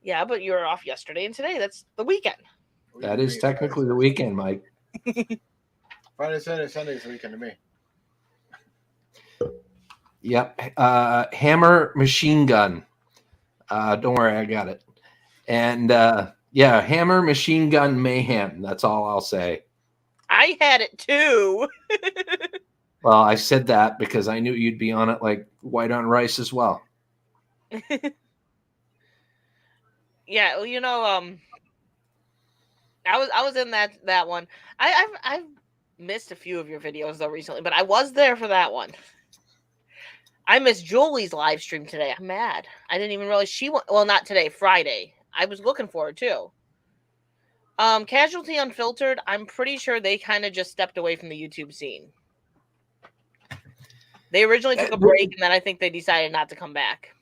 Yeah, but you were off yesterday and today. That's the weekend. That is technically the weekend, Mike. Friday, Saturday, Sunday is the weekend to me. Yep. Hammer machine gun. Don't worry, I got it. And yeah, Hammer machine gun mayhem. That's all I'll say. I had it too. Well, I said that because I knew you'd be on it like white on rice as well. Yeah, well, you know, I was in that one. I've missed a few of your videos though recently, but I was there for that one. I missed Julie's live stream today. I'm mad. I didn't even realize she went. Well, not today, Friday. I was looking for her too. Casualty Unfiltered, I'm pretty sure they kind of just stepped away from the YouTube scene. They originally took a break, and then I think they decided not to come back.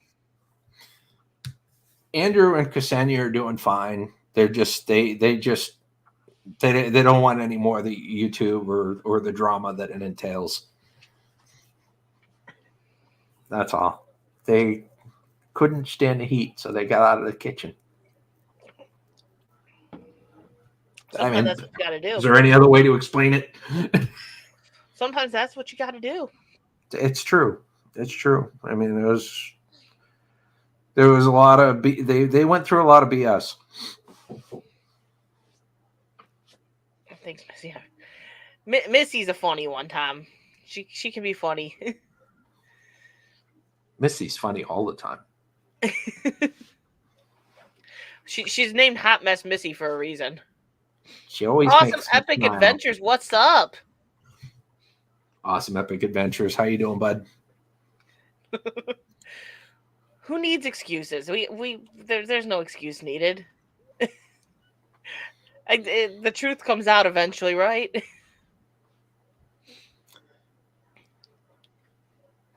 Andrew and Ksenia are doing fine. They're just they don't want any more of the YouTube or the drama that it entails. That's all. They couldn't stand the heat, so they got out of the kitchen. Sometimes that's what you got to do. Is there any other way to explain it? Sometimes that's what you got to do. It's true. It's true. I mean, there was a lot of they went through a lot of BS. Thanks, Missy. Missy's a funny one, Tom. She can be funny. Missy's funny all the time. She's named Hot Mess Missy for a reason. She always Awesome Epic Adventures. What's up? Awesome Epic Adventures. How you doing, bud? Who needs excuses? There's no excuse needed. The truth comes out eventually, right?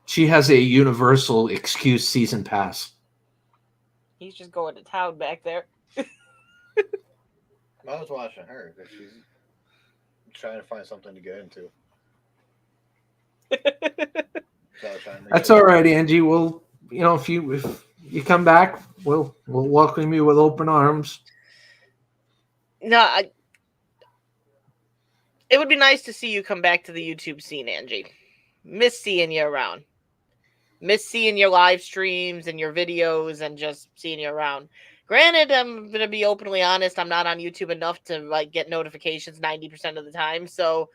She has a universal excuse season pass. He's just going to town back there. I was watching her because she's trying to find something to get into. That's all right, Angie. We'll, if you come back, we'll welcome you with open arms. No, it would be nice to see you come back to the YouTube scene, Angie. Miss seeing you around. Miss seeing your live streams and your videos and just seeing you around. Granted, I'm going to be openly honest. I'm not on YouTube enough to get notifications 90% of the time. So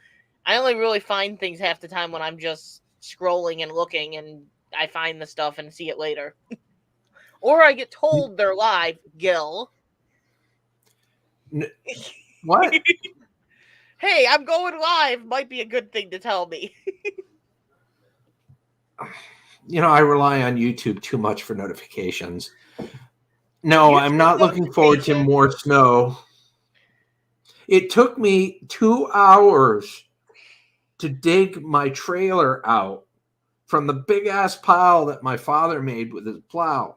I only really find things half the time when I'm just scrolling and looking and I find the stuff and see it later. Or I get told they're live, Gil. What? Hey, I'm going live. Might be a good thing to tell me. I rely on YouTube too much for notifications. No, I'm not looking forward to more snow. It took me 2 hours to dig my trailer out from the big ass pile that my father made with his plow.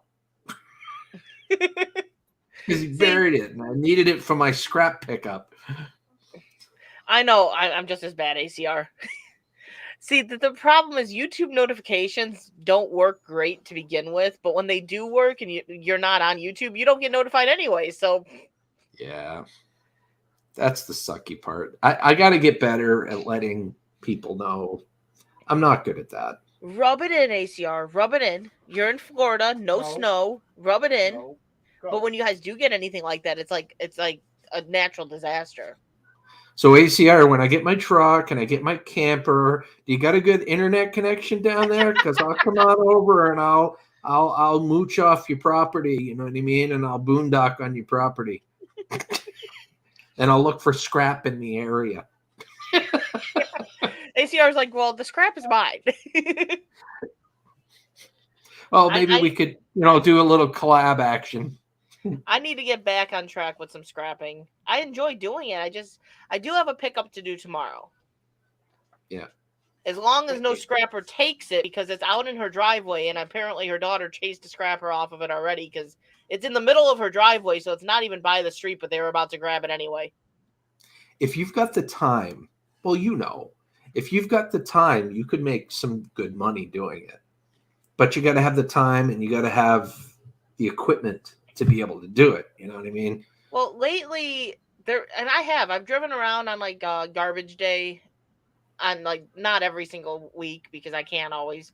Because he buried it, and I needed it for my scrap pickup. I know. I'm just as bad, ACR. See, the problem is YouTube notifications don't work great to begin with, but when they do work and you're not on YouTube, you don't get notified anyway. So yeah, that's the sucky part. I got to get better at letting people know. I'm not good at that. Rub it in, ACR. Rub it in. You're in Florida, no snow. Rub it in. No. But when you guys do get anything like that, it's like a natural disaster. So ACR, when I get my truck and I get my camper, do you got a good internet connection down there? Because I'll come on over and I'll mooch off your property. You know what I mean? And I'll boondock on your property. And I'll look for scrap in the area. ACR is like, well, the scrap is mine. Well, maybe we could, do a little collab action. I need to get back on track with some scrapping. I enjoy doing it. I do have a pickup to do tomorrow. Yeah. As long as no scrapper takes it, because it's out in her driveway, and apparently her daughter chased a scrapper off of it already, because it's in the middle of her driveway, so it's not even by the street, but they were about to grab it anyway. If you've got the time, well, if you've got the time, you could make some good money doing it. But you got to have the time, and you got to have the equipment to be able to do it. You know what I mean? Well, lately I've driven around on like garbage day on like not every single week because I can't always,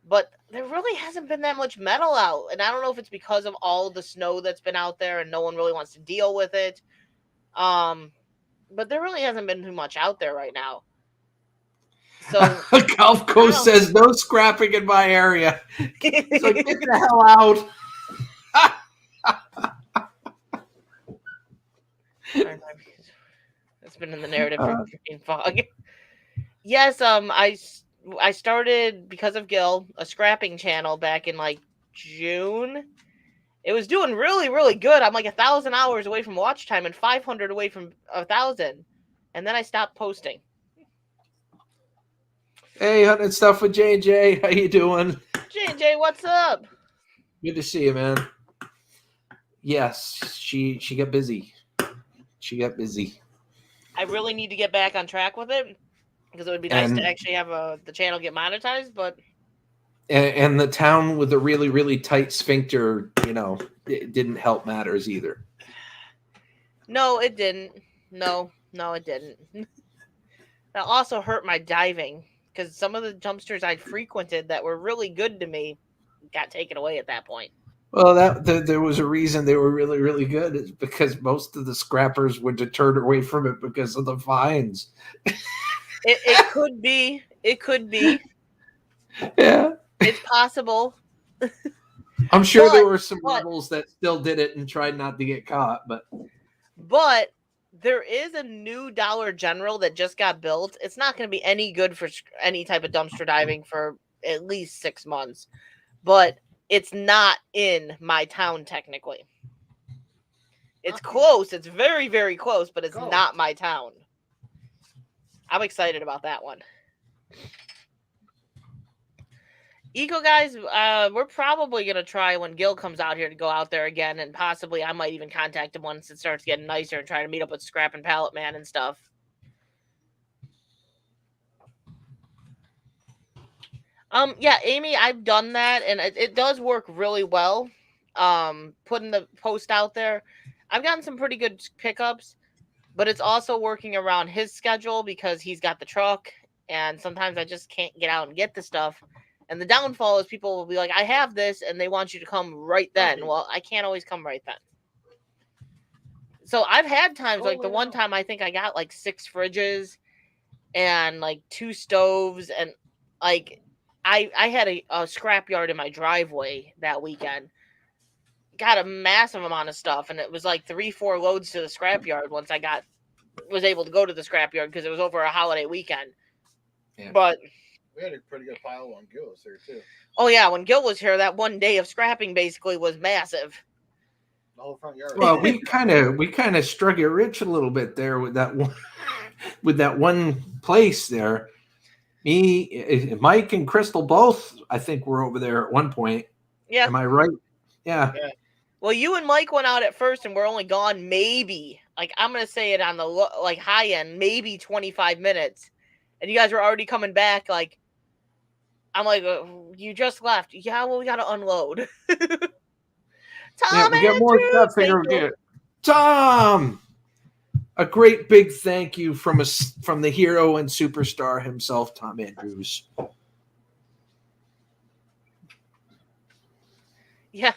but there really hasn't been that much metal out. And I don't know if it's because of all the snow that's been out there and no one really wants to deal with it. But there really hasn't been too much out there right now. So Gulf Coast says no scrapping in my area. It's like, get the hell out. It's been in the narrative for freaking fog. Yes, I started because of Gil a scrapping channel back in like June. It was doing really, really good. I'm like 1,000 hours away from watch time and 500 away from 1,000, and then I stopped posting. Hey, hunting stuff with J&J. How you doing? J&J, what's up? Good to see you, man. Yes, she got busy. She got busy. I really need to get back on track with it because it would be nice to actually have the channel get monetized, but and the town with a really, really tight sphincter, it didn't help matters either. No, it didn't. No, it didn't. That also hurt my diving because some of the dumpsters I'd frequented that were really good to me got taken away at that point. Well, there was a reason they were really, really good. It's because most of the scrappers were deterred away from it because of the fines. It could be. It could be. Yeah. It's possible. I'm sure there were some rebels that still did it and tried not to get caught, but there is a new Dollar General that just got built. It's not going to be any good for any type of dumpster diving for at least 6 months, but it's not in my town technically. It's close. It's very, very close, but it's not my town. I'm excited about that one. Eco guys, we're probably going to try when Gil comes out here to go out there again, and possibly I might even contact him once it starts getting nicer and try to meet up with Scrap and Pallet Man and stuff. Yeah, Amy, I've done that, and it does work really well. Putting the post out there, I've gotten some pretty good pickups, but it's also working around his schedule because he's got the truck, and sometimes I just can't get out and get the stuff. And the downfall is people will be like, I have this, and they want you to come right then. Well, I can't always come right then. So I've had times, like the one time I think I got like 6 fridges and like 2 stoves, and like I had a scrapyard in my driveway that weekend. Got a massive amount of stuff, and it was like 3-4 loads to the scrapyard once I was able to go to the scrapyard because it was over a holiday weekend. Yeah. But we had a pretty good pile when Gil was here too. Oh yeah, when Gil was here, that one day of scrapping basically was massive. The whole front yard. Well, we kind of struck it rich a little bit there with that one place there. Me, Mike, and Krystal both, I think, were over there at one point. Yeah. Am I right? Yeah. Well, you and Mike went out at first, and we're only gone maybe, like, I'm gonna say it on the like high end, maybe 25 minutes, and you guys were already coming back. Like, I'm like, you just left. Yeah, well, we gotta unload. Yeah, Tom we got more Andrews, stuff thank here. you. Tom, a great big thank you from the hero and superstar himself, Tom Andrews. Yeah.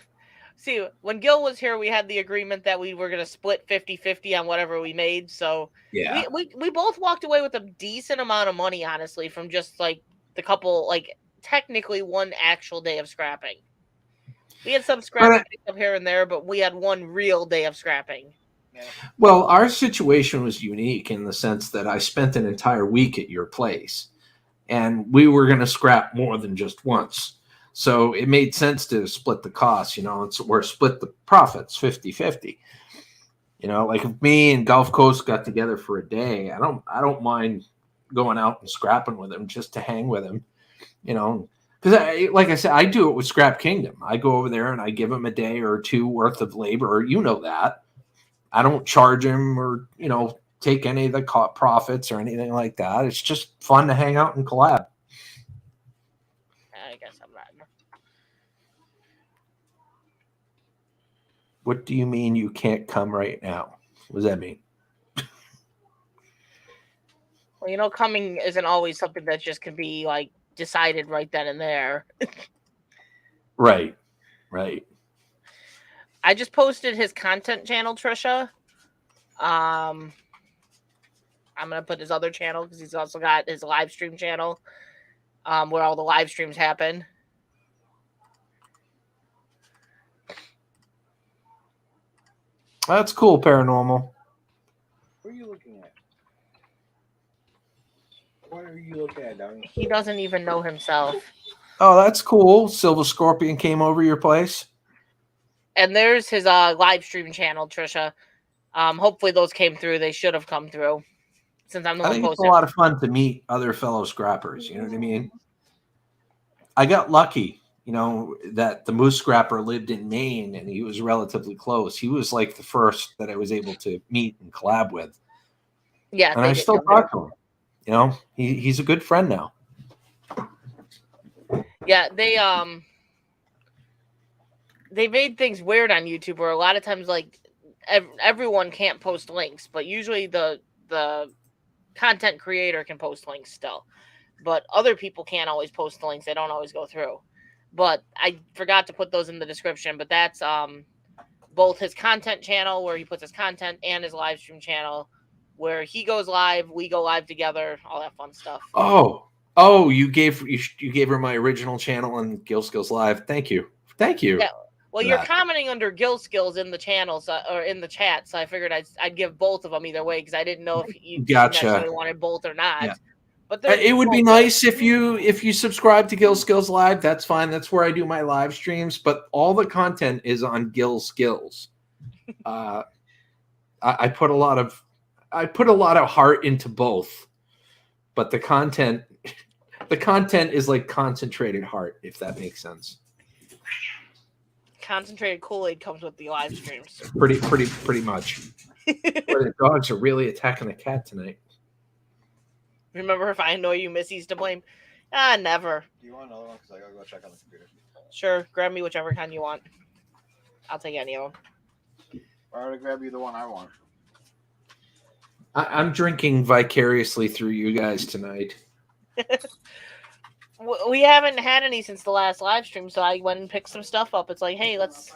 See, when Gil was here, we had the agreement that we were going to split 50-50 on whatever we made. So Yeah. we both walked away with a decent amount of money, honestly, from just like the couple, like technically one actual day of scrapping. We had some scrapping picked up here and there, but we had one real day of scrapping. Yeah. Well, our situation was unique in the sense that I spent an entire week at your place, and we were going to scrap more than just once. So it made sense to split the costs, or split the profits 50-50. Like if me and Gulf Coast got together for a day, I don't mind going out and scrapping with him just to hang with him, because like I said, I do it with Scrap Kingdom. I go over there and I give him a day or two worth of labor. That. I don't charge him or, take any of the profits or anything like that. It's just fun to hang out and collab. I guess I'm not. What do you mean you can't come right now? What does that mean? Well, coming isn't always something that just can be like decided right then and there. Right. I just posted his content channel, Trisha. I'm gonna put his other channel because he's also got his live stream channel, where all the live streams happen. That's cool, Paranormal. What are you looking at? What are you looking at, Donnie? He doesn't even know himself. Oh, that's cool. Silver Scorpion came over your place. And there's his live stream channel, Trisha. Hopefully those came through. They should have come through. Since I'm the one posting. It's a lot of fun to meet other fellow scrappers. You know what I mean? I got lucky, that the Moose Scrapper lived in Maine and he was relatively close. He was like the first that I was able to meet and collab with. Yeah. And I still talk to him. He's a good friend now. Yeah, they made things weird on YouTube where a lot of times like everyone can't post links, but usually the content creator can post links still. But other people can't always post the links. They don't always go through. But I forgot to put those in the description. But that's both his content channel where he puts his content and his live stream channel where he goes live, we go live together, all that fun stuff. Oh, you gave her my original channel on Skillz Live. Thank you. Yeah. Well, you're commenting under Skillz in the channels or in the chat, so I figured I'd give both of them either way because I didn't know if you necessarily wanted both or not. Yeah. But it would be nice if you subscribe to Skillz Live. That's fine. That's where I do my live streams. But all the content is on Skillz. I put a lot of heart into both, but the content is like concentrated heart, if that makes sense. Concentrated Kool-Aid comes with the live streams. Pretty much. The dogs are really attacking the cat tonight. Remember, if I annoy you, Missy's to blame. Never. Do you want another one? Because I gotta go check on the computer. Sure, grab me whichever kind you want. I'll take any of them. I already grab you the one I want. I'm drinking vicariously through you guys tonight. We haven't had any since the last live stream, so I went and picked some stuff up. It's like, hey, let's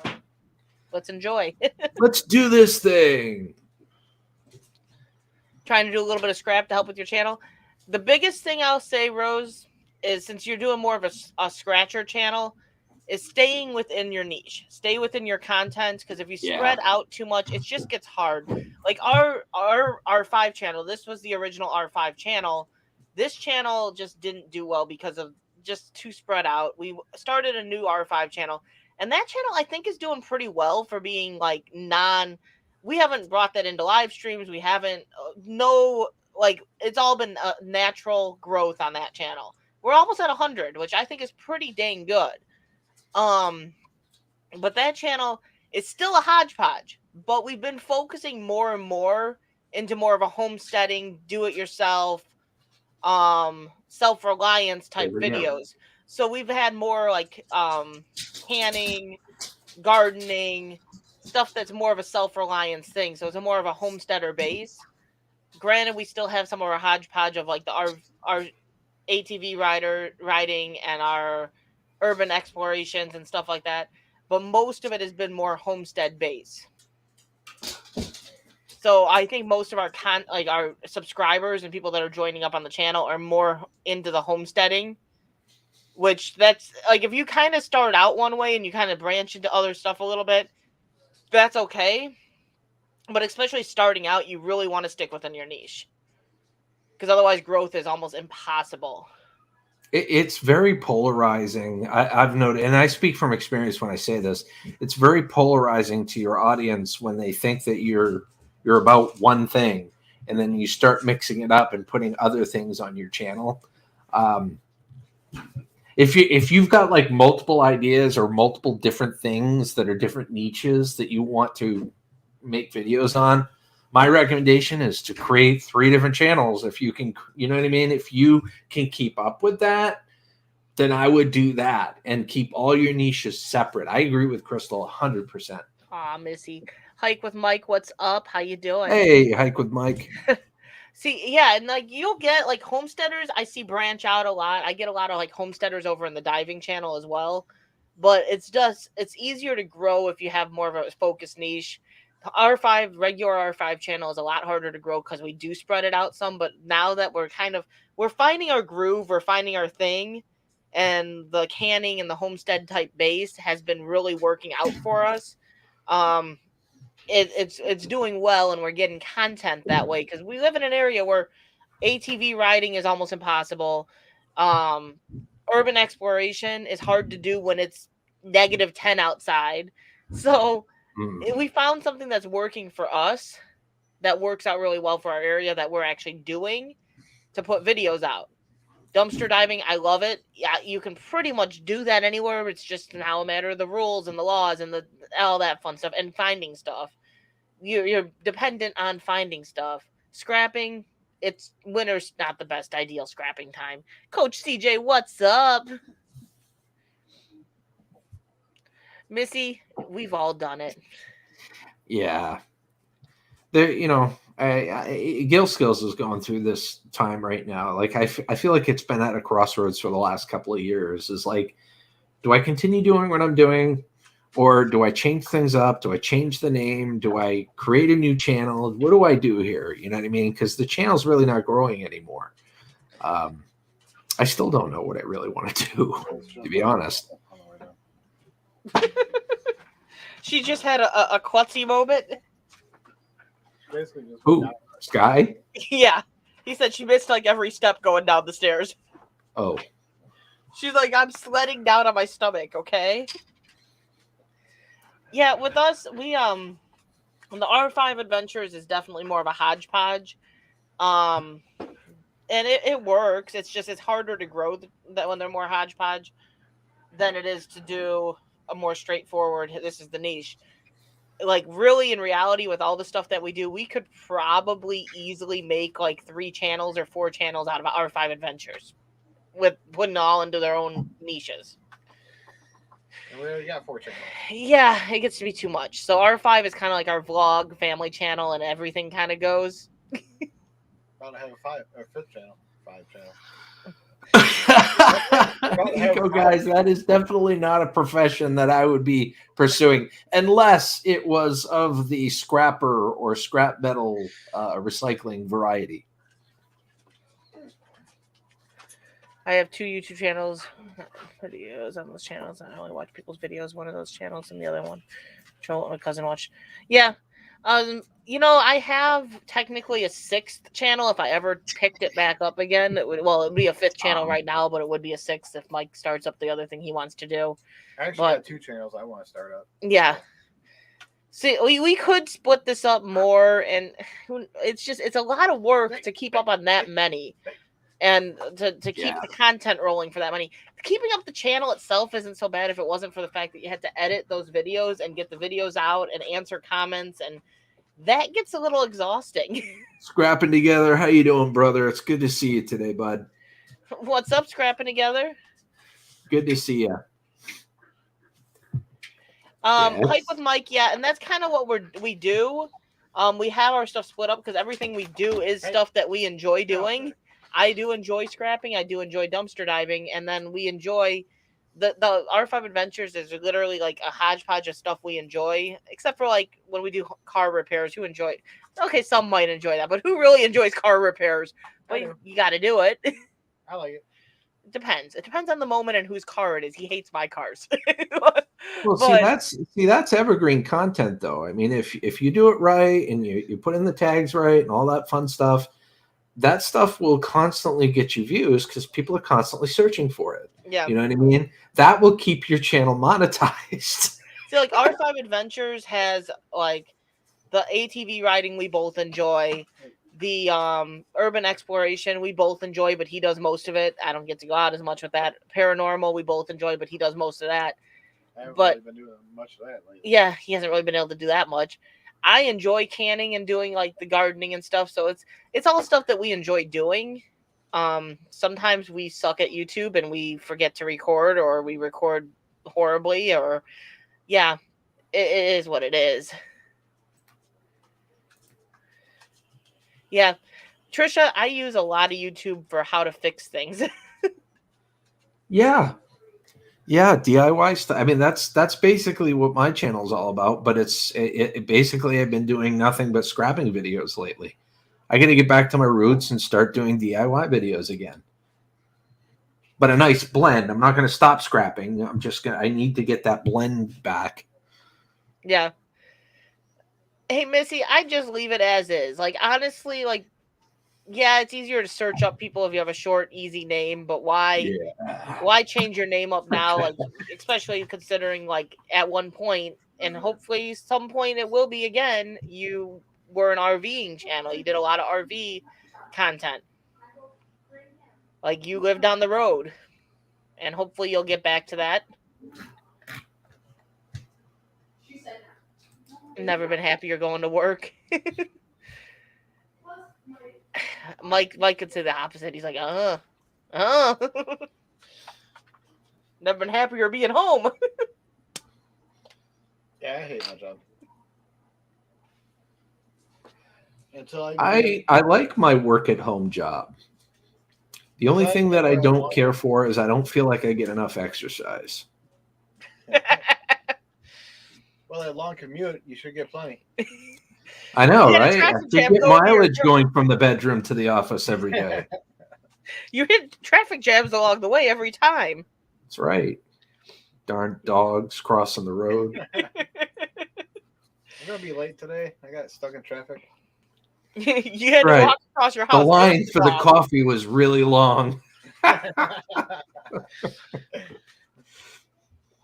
enjoy. Let's do this thing. Trying to do a little bit of scrap to help with your channel. The biggest thing I'll say, Rose, is since you're doing more of a scratcher channel, is staying within your niche. Stay within your content, because if you spread out too much, it just gets hard. Like our R5 channel, this was the original R5 channel. This channel just didn't do well because of just too spread out. We started a new R5 channel, and that channel I think is doing pretty well for being like we haven't brought that into live streams. We haven't it's all been natural growth on that channel. We're almost at 100, which I think is pretty dang good. But that channel It's still a hodgepodge, but we've been focusing more and more into more of a homesteading, do-it-yourself, self-reliance type videos. So we've had more like canning, gardening, stuff that's more of a self-reliance thing. So it's a more of a homesteader base. Granted, we still have some of our hodgepodge of like our ATV riding and our urban explorations and stuff like that, but most of it has been more homestead based. So I think most of our our subscribers and people that are joining up on the channel are more into the homesteading, which that's like if you kind of start out one way and you kind of branch into other stuff a little bit, that's okay. But especially starting out, you really want to stick within your niche, because otherwise growth is almost impossible. It's very polarizing. I've noted, and I speak from experience when I say this. It's very polarizing to your audience when they think that you're about one thing, and then you start mixing it up and putting other things on your channel. If you've got like multiple ideas or multiple different things that are different niches that you want to make videos on, my recommendation is to create 3 different channels. If you can, you know what I mean? If you can keep up with that, then I would do that and keep all your niches separate. I agree with Krystal 100%. Aw, Missy. Hike with Mike, what's up? How you doing? Hey, Hike with Mike. See, yeah, and like you'll get like homesteaders, I see branch out a lot. I get a lot of like homesteaders over in the diving channel as well. But it's easier to grow if you have more of a focused niche. R5, regular R5 channel is a lot harder to grow because we do spread it out some, but now that we're finding our groove, we're finding our thing, and the canning and the homestead type base has been really working out for us. It's doing well, and we're getting content that way because we live in an area where ATV riding is almost impossible. Urban exploration is hard to do when it's -10 outside. So we found something that's working for us, that works out really well for our area, that we're actually doing to put videos out. Dumpster diving, I love it. Yeah, you can pretty much do that anywhere. It's just now a matter of the rules and the laws and all that fun stuff and finding stuff. You're dependent on finding stuff. Scrapping, it's winter's not the best ideal scrapping time. Coach CJ, what's up? Missy, we've all done it. Yeah. There, you know, Skillz is going through this time right now. Like I feel like it's been at a crossroads for the last couple of years. Is like, do I continue doing what I'm doing, or do I change things up? Do I change the name? Do I create a new channel? What do I do here? You know what I mean? Because the channel's really not growing anymore. I still don't know what I really want to do, to be honest. She just had a klutzy moment. Who? Sky? Yeah. He said she missed like every step going down the stairs. Oh. She's like, I'm sledding down on my stomach, okay? Yeah, with us, we the R5 Adventures is definitely more of a hodgepodge. And it works. It's just it's harder to grow that when they're more hodgepodge than it is to do a more straightforward, this is the niche. Like really in reality, with all the stuff that we do, we could probably easily make like 3 channels or 4 channels out of R5 Adventures with putting it all into their own niches. And we already got 4 channels. Yeah, it gets to be too much. So R5 is kind of like our vlog family channel, and everything kind of goes. About to have a 5th channel. 5 channel. Eco guys, that is definitely not a profession that I would be pursuing unless it was of the scrapper or scrap metal recycling variety. I have 2 YouTube channels, videos on those channels. I only watch people's videos, one of those channels, and the other one, which I'll let my cousin watch. Yeah. You know, I have technically a 6th channel. If I ever picked it back up again, it would be a 5th channel right now, but it would be a 6th if Mike starts up the other thing he wants to do. I actually got 2 channels I want to start up. Yeah. See, we could split this up more, and it's a lot of work to keep up on that many. and to keep Yeah. the content rolling for that money. Keeping up the channel itself isn't so bad if it wasn't for the fact that you had to edit those videos and get the videos out and answer comments, and that gets a little exhausting. Scrapping together. How you doing, brother? It's good to see you today, bud. What's up, scrapping together? Good to see you. Hype with Mike, yeah, and that's kind of what we do. We have our stuff split up because everything we do is stuff that we enjoy doing. I do enjoy scrapping. I do enjoy dumpster diving, and then we enjoy the R5 Adventures is literally like a hodgepodge of stuff we enjoy, except for like when we do car repairs. Who enjoy? Okay, some might enjoy that, but who really enjoys car repairs? But you got to do it. I like it. It depends. It depends on the moment and whose car it is. He hates my cars. Well, that's evergreen content, though. I mean, if you do it right and you put in the tags right and all that fun stuff, that stuff will constantly get you views because people are constantly searching for it. Yeah, you know what I mean. That will keep your channel monetized. See, like R5 Adventures has like the ATV riding we both enjoy. The urban exploration we both enjoy, but he does most of it. I don't get to go out as much with that. Paranormal we both enjoy, but he does most of that. I haven't But really been doing much of that lately. yeah, he hasn't really been able to do that much. I enjoy canning and doing like the gardening and stuff, so it's all stuff that we enjoy doing. Sometimes we suck at YouTube and we forget to record, or we record horribly, or yeah, it is what it is. Yeah, Trisha, I use a lot of YouTube for how to fix things. Yeah, DIY stuff. I mean, that's basically what my channel is all about. But it basically I've been doing nothing but scrapping videos lately. I got to get back to my roots and start doing DIY videos again. But a nice blend. I'm not going to stop scrapping. I need to get that blend back. Yeah. Hey, Missy, I just leave it as is. Like, honestly, like, yeah, it's easier to search up people if you have a short, easy name, but why change your name up now? Like, especially considering, like, at one point, and hopefully some point it will be again, you were an RVing channel. You did a lot of RV content. Like, you live down the road, and hopefully you'll get back to that. Never been happier going to work. Mike could say the opposite. He's like, never been happier being home. Yeah, I hate my job. Until I like my work at home job. The only thing that I don't care for is I don't feel like I get enough exercise. Well, that long commute, you should get plenty. I know, You hit a right? I traffic should jam get going to your mileage job. going from the bedroom to the office every day. You hit traffic jams along the way every time. That's right. Darn dogs crossing the road. I'm gonna be late today. I got stuck in traffic. You had to Right. walk across your house. The line for the coffee was really long.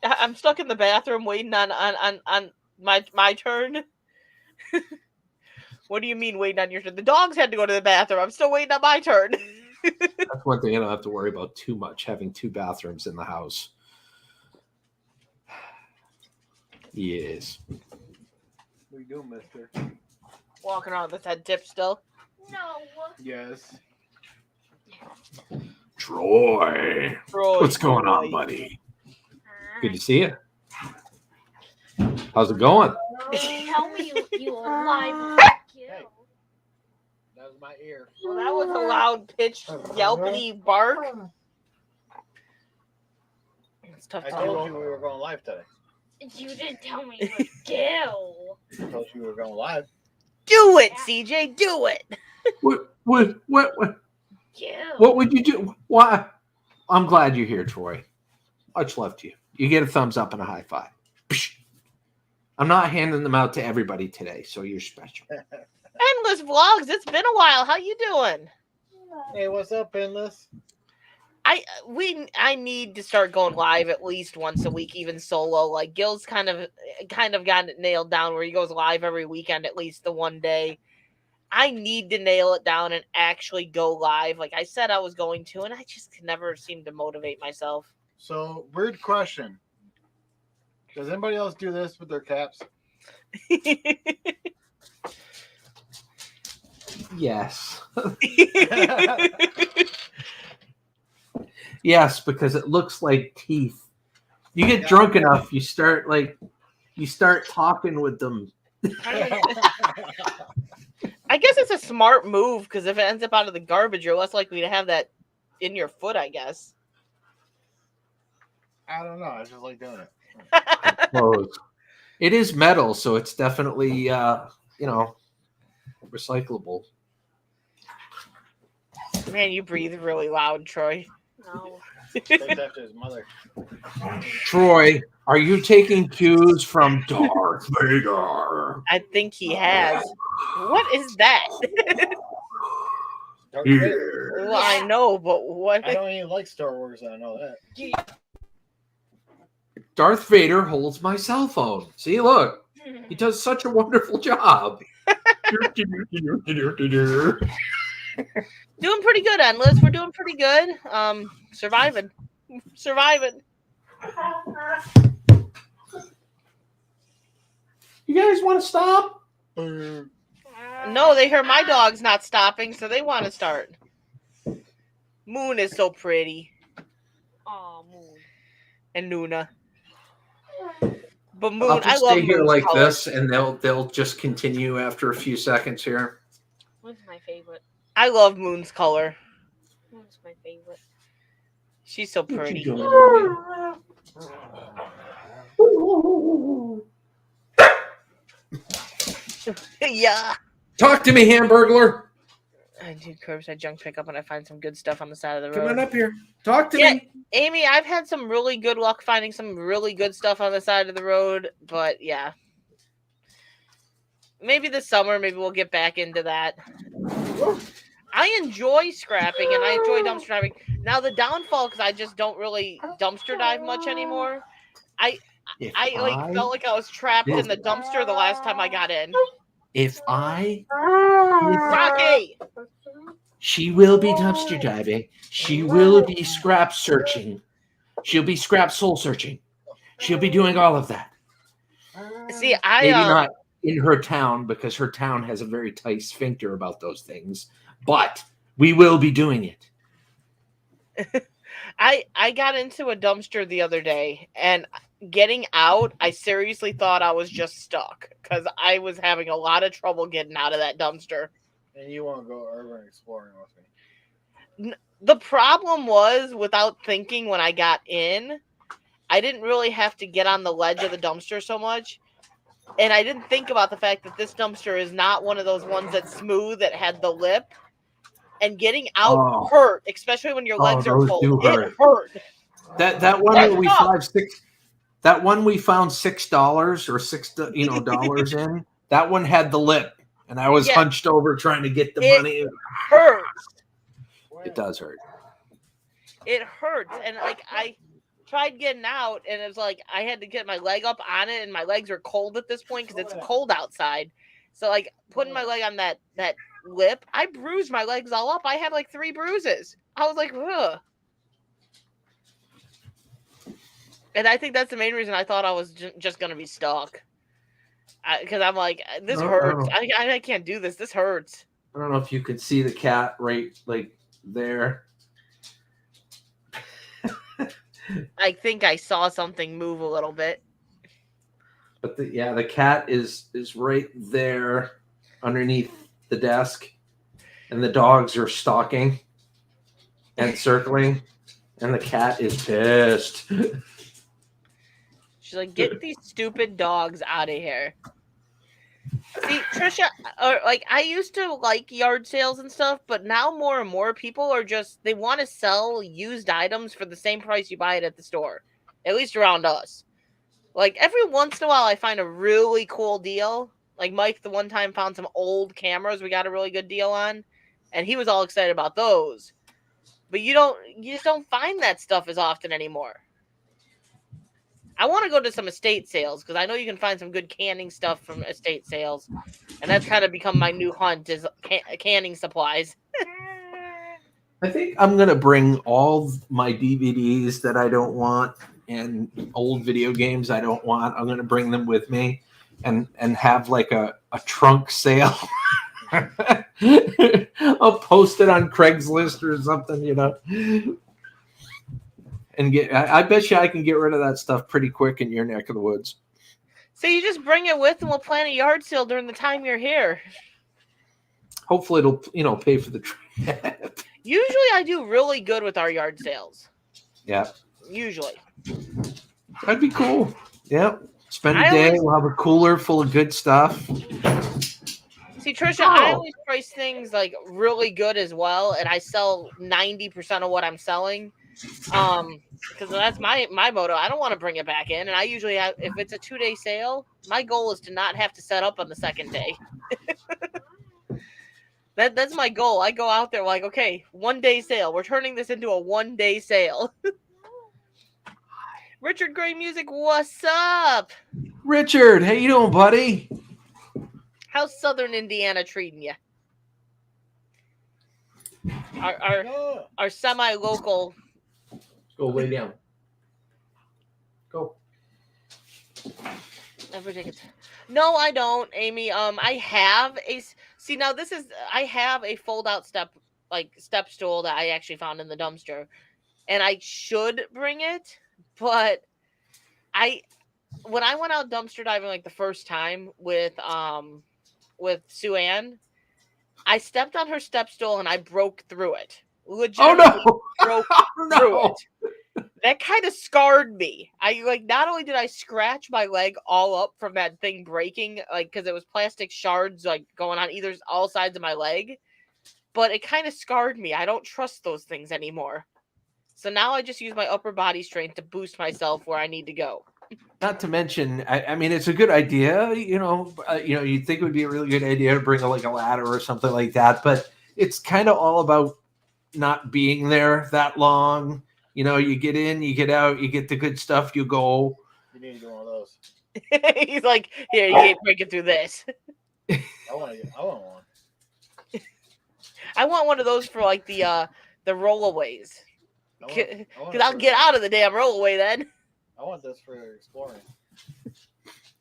I'm stuck in the bathroom waiting on my turn. What do you mean waiting on your turn? The dogs had to go to the bathroom. I'm still waiting on my turn. That's one thing I don't have to worry about too much, having 2 bathrooms in the house. Yes. What you doing, mister? Walking around with that dip still. No. Yes. Troy. What's going on, buddy? Good to see you. How's it going? Tell me you alive. Hey. That was my ear. Well, that was a loud pitched yelpy bark. It's tough I to told you we were going live today. You didn't tell me it was Gil. I told you we were going live. do it, CJ. Do it. Gil. What would you do? Why? I'm glad you're here, Troy. Much love to you. You get a thumbs up and a high five. Psh. I'm not handing them out to everybody today, so you're special. Endless vlogs. It's been a while. How you doing? Hey, what's up, Endless? I need to start going live at least once a week, even solo. Like Gil's kind of got it nailed down where he goes live every weekend, at least the one day. I need to nail it down and actually go live. Like I said I was going to, and I just never seem to motivate myself. So, weird question. Does anybody else do this with their caps? Yes. Yes, because it looks like teeth. You get drunk enough, you start talking with them. I guess it's a smart move because if it ends up out of the garbage, you're less likely to have that in your foot, I guess. I don't know. I just like doing it. Clothes. It is metal, so it's definitely recyclable. Man, you breathe really loud, Troy. No. Takes after his mother. Troy, are you taking cues from Darth Vader? I think he has. What is that? Darth Yeah. Vader. Well, I know, but what? I don't even like Star Wars. I know that. Darth Vader holds my cell phone. See, look. He does such a wonderful job. Doing pretty good, Endless. We're doing pretty good. Surviving. You guys want to stop? No, they hear my dog's not stopping, so they want to start. Moon is so pretty. Oh, Moon. And Nuna. But Moon, I'll I just love stay here Moon's like color. this, and they'll just continue after a few seconds here. Moon's my favorite. I love Moon's color. Moon's my favorite. She's so pretty. Yeah. Talk to me, Hamburglar. I do curbside junk pickup when I find some good stuff on the side of the Come road. on up here. Talk to Yeah. me. Amy, I've had some really good luck finding some really good stuff on the side of the road, but yeah. Maybe this summer, maybe we'll get back into that. I enjoy scrapping and I enjoy dumpster diving. Now the downfall, because I just don't really dumpster dive much anymore. I felt like I was trapped in the dumpster the last time I got in. Rocky! She will be dumpster diving. She will be scrap searching. She'll be scrap soul searching. She'll be doing all of that. See, Maybe not in her town, because her town has a very tight sphincter about those things. But we will be doing it. I got into a dumpster the other day, and getting out, I seriously thought I was just stuck because I was having a lot of trouble getting out of that dumpster. And you want to go urban exploring with me? The problem was, without thinking when I got in, I didn't really have to get on the ledge of the dumpster so much. And I didn't think about the fact that this dumpster is not one of those ones that's smooth that had the lip. And getting out hurt, especially when your legs are full. It hurt. That one that we found that one we found $6 or $6 in. That one had the lip, and I was hunched over trying to get the money. It hurts. It does hurt. It hurts, and like I tried getting out, and it was like I had to get my leg up on it, and my legs are cold at this point because it's cold outside. So like putting my leg on that lip, I bruised my legs all up. I had like 3 bruises. I was like, ugh. And I think that's the main reason I thought I was just going to be stuck. Because I'm like, this hurts. I can't do this. This hurts. I don't know if you can see the cat right like there. I think I saw something move a little bit. But the cat is right there underneath the desk, and the dogs are stalking and circling, and the cat is pissed. She's like, get these stupid dogs out of here. See, Trisha, I used to like yard sales and stuff, but now more and more people are they want to sell used items for the same price you buy it at the store, at least around us. Like, every once in a while, I find a really cool deal. Like, Mike, the one time, found some old cameras we got a really good deal on, and he was all excited about those. But you just don't find that stuff as often anymore. I want to go to some estate sales because I know you can find some good canning stuff from estate sales, and that's kind of become my new hunt is canning supplies. I think I'm gonna bring all my DVDs that I don't want and old video games I don't want. I'm gonna bring them with me, and have like a trunk sale. I'll post it on Craigslist or something, you know. And I bet you I can get rid of that stuff pretty quick in your neck of the woods. So you just bring it with, and we'll plan a yard sale during the time you're here. Hopefully, it'll pay for the trip. Usually, I do really good with our yard sales. Yeah. Usually. That'd be cool. Yeah. Spend a day. We'll have a cooler full of good stuff. See, Trisha, I always price things like really good as well, and I sell 90% of what I'm selling. Because that's my motto. I don't want to bring it back in, and I usually have, if it's a 2-day sale, my goal is to not have to set up on the second day. That's my goal. I go out there like, okay, 1-day sale. We're turning this into a 1-day sale. Richard Gray Music, what's up? Richard, how you doing, buddy? How's Southern Indiana treating you? Our semi-local. Go lay down. Go. No, I don't, Amy. I have I have a fold-out step stool that I actually found in the dumpster, and I should bring it, but when I went out dumpster diving like the first time with Sue Ann, I stepped on her step stool and I broke through it. Legitimately broke through it. That kind of scarred me. Not only did I scratch my leg all up from that thing breaking, because it was plastic shards going on all sides of my leg, but it kind of scarred me. I don't trust those things anymore. So now I just use my upper body strength to boost myself where I need to go. Not to mention, I mean, it's a good idea. You'd think it would be a really good idea to bring a ladder or something like that, but it's kind of all about not being there that long. You get in, you get out, you get the good stuff, you go. You need to get one of those. He's like, here, you can't break it through this. I want one. I want one of those for the rollaways. Because I'll get out of the damn rollaway then. I want this for exploring.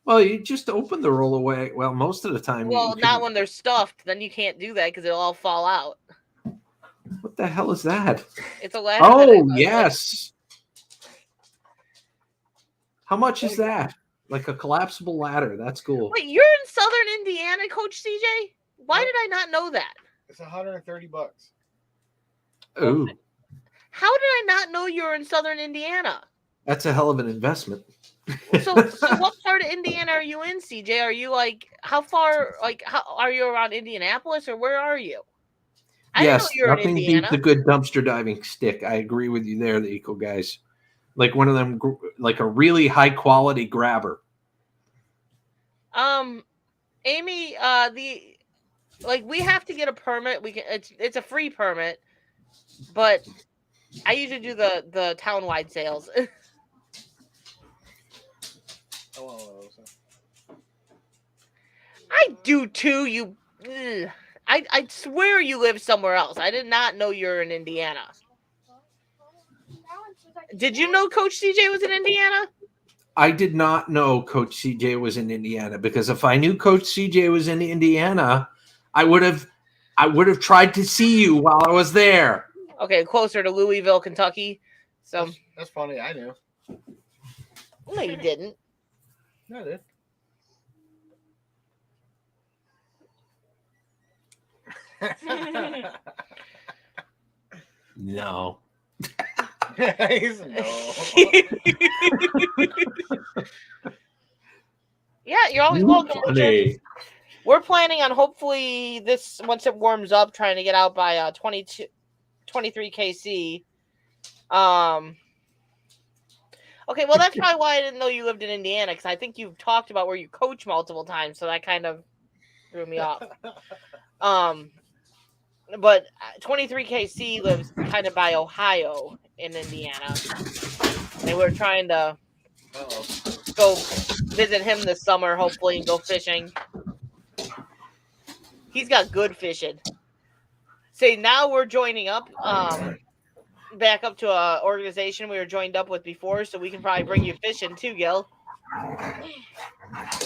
Well, you just open the rollaway. Well, most of the time. Well, not when they're stuffed. Then you can't do that because it'll all fall out. What the hell is that? It's a ladder. Oh, yes. How much is that? Like a collapsible ladder. That's cool. Wait, you're in Southern Indiana, Coach CJ? Why did I not know that? It's $130. Ooh. How did I not know you were in Southern Indiana? That's a hell of an investment. So what part of Indiana are you in, CJ? Are you how far, how are you around Indianapolis or where are you? I Yes, didn't know you were in nothing Indiana. beats the good dumpster diving stick. I agree with you there, the Eco guys. Like one of them, like a really high quality grabber. Amy, we have to get a permit. We can. It's a free permit, but I usually do the town-wide sales. I do too. You. Ugh. I swear you live somewhere else. I did not know you're in Indiana. Did you know Coach CJ was in Indiana? I did not know Coach CJ was in Indiana, because if I knew Coach CJ was in Indiana, I would have tried to see you while I was there. Okay, closer to Louisville, Kentucky. So that's funny. I knew. No, you didn't. No, I did. No. No. Yeah, you're always welcome. We're planning on hopefully this, once it warms up, trying to get out by 23 KC. Okay, well, that's probably why I didn't know you lived in Indiana, because I think you've talked about where you coach multiple times, so that kind of threw me off. But 23 KC lives kind of by Ohio in Indiana. And we're trying to Uh-oh. Go visit him this summer, hopefully, and go fishing. He's got good fishing. See, now we're joining up, back up to a organization we were joined up with before, so we can probably bring you fishing too, Gil.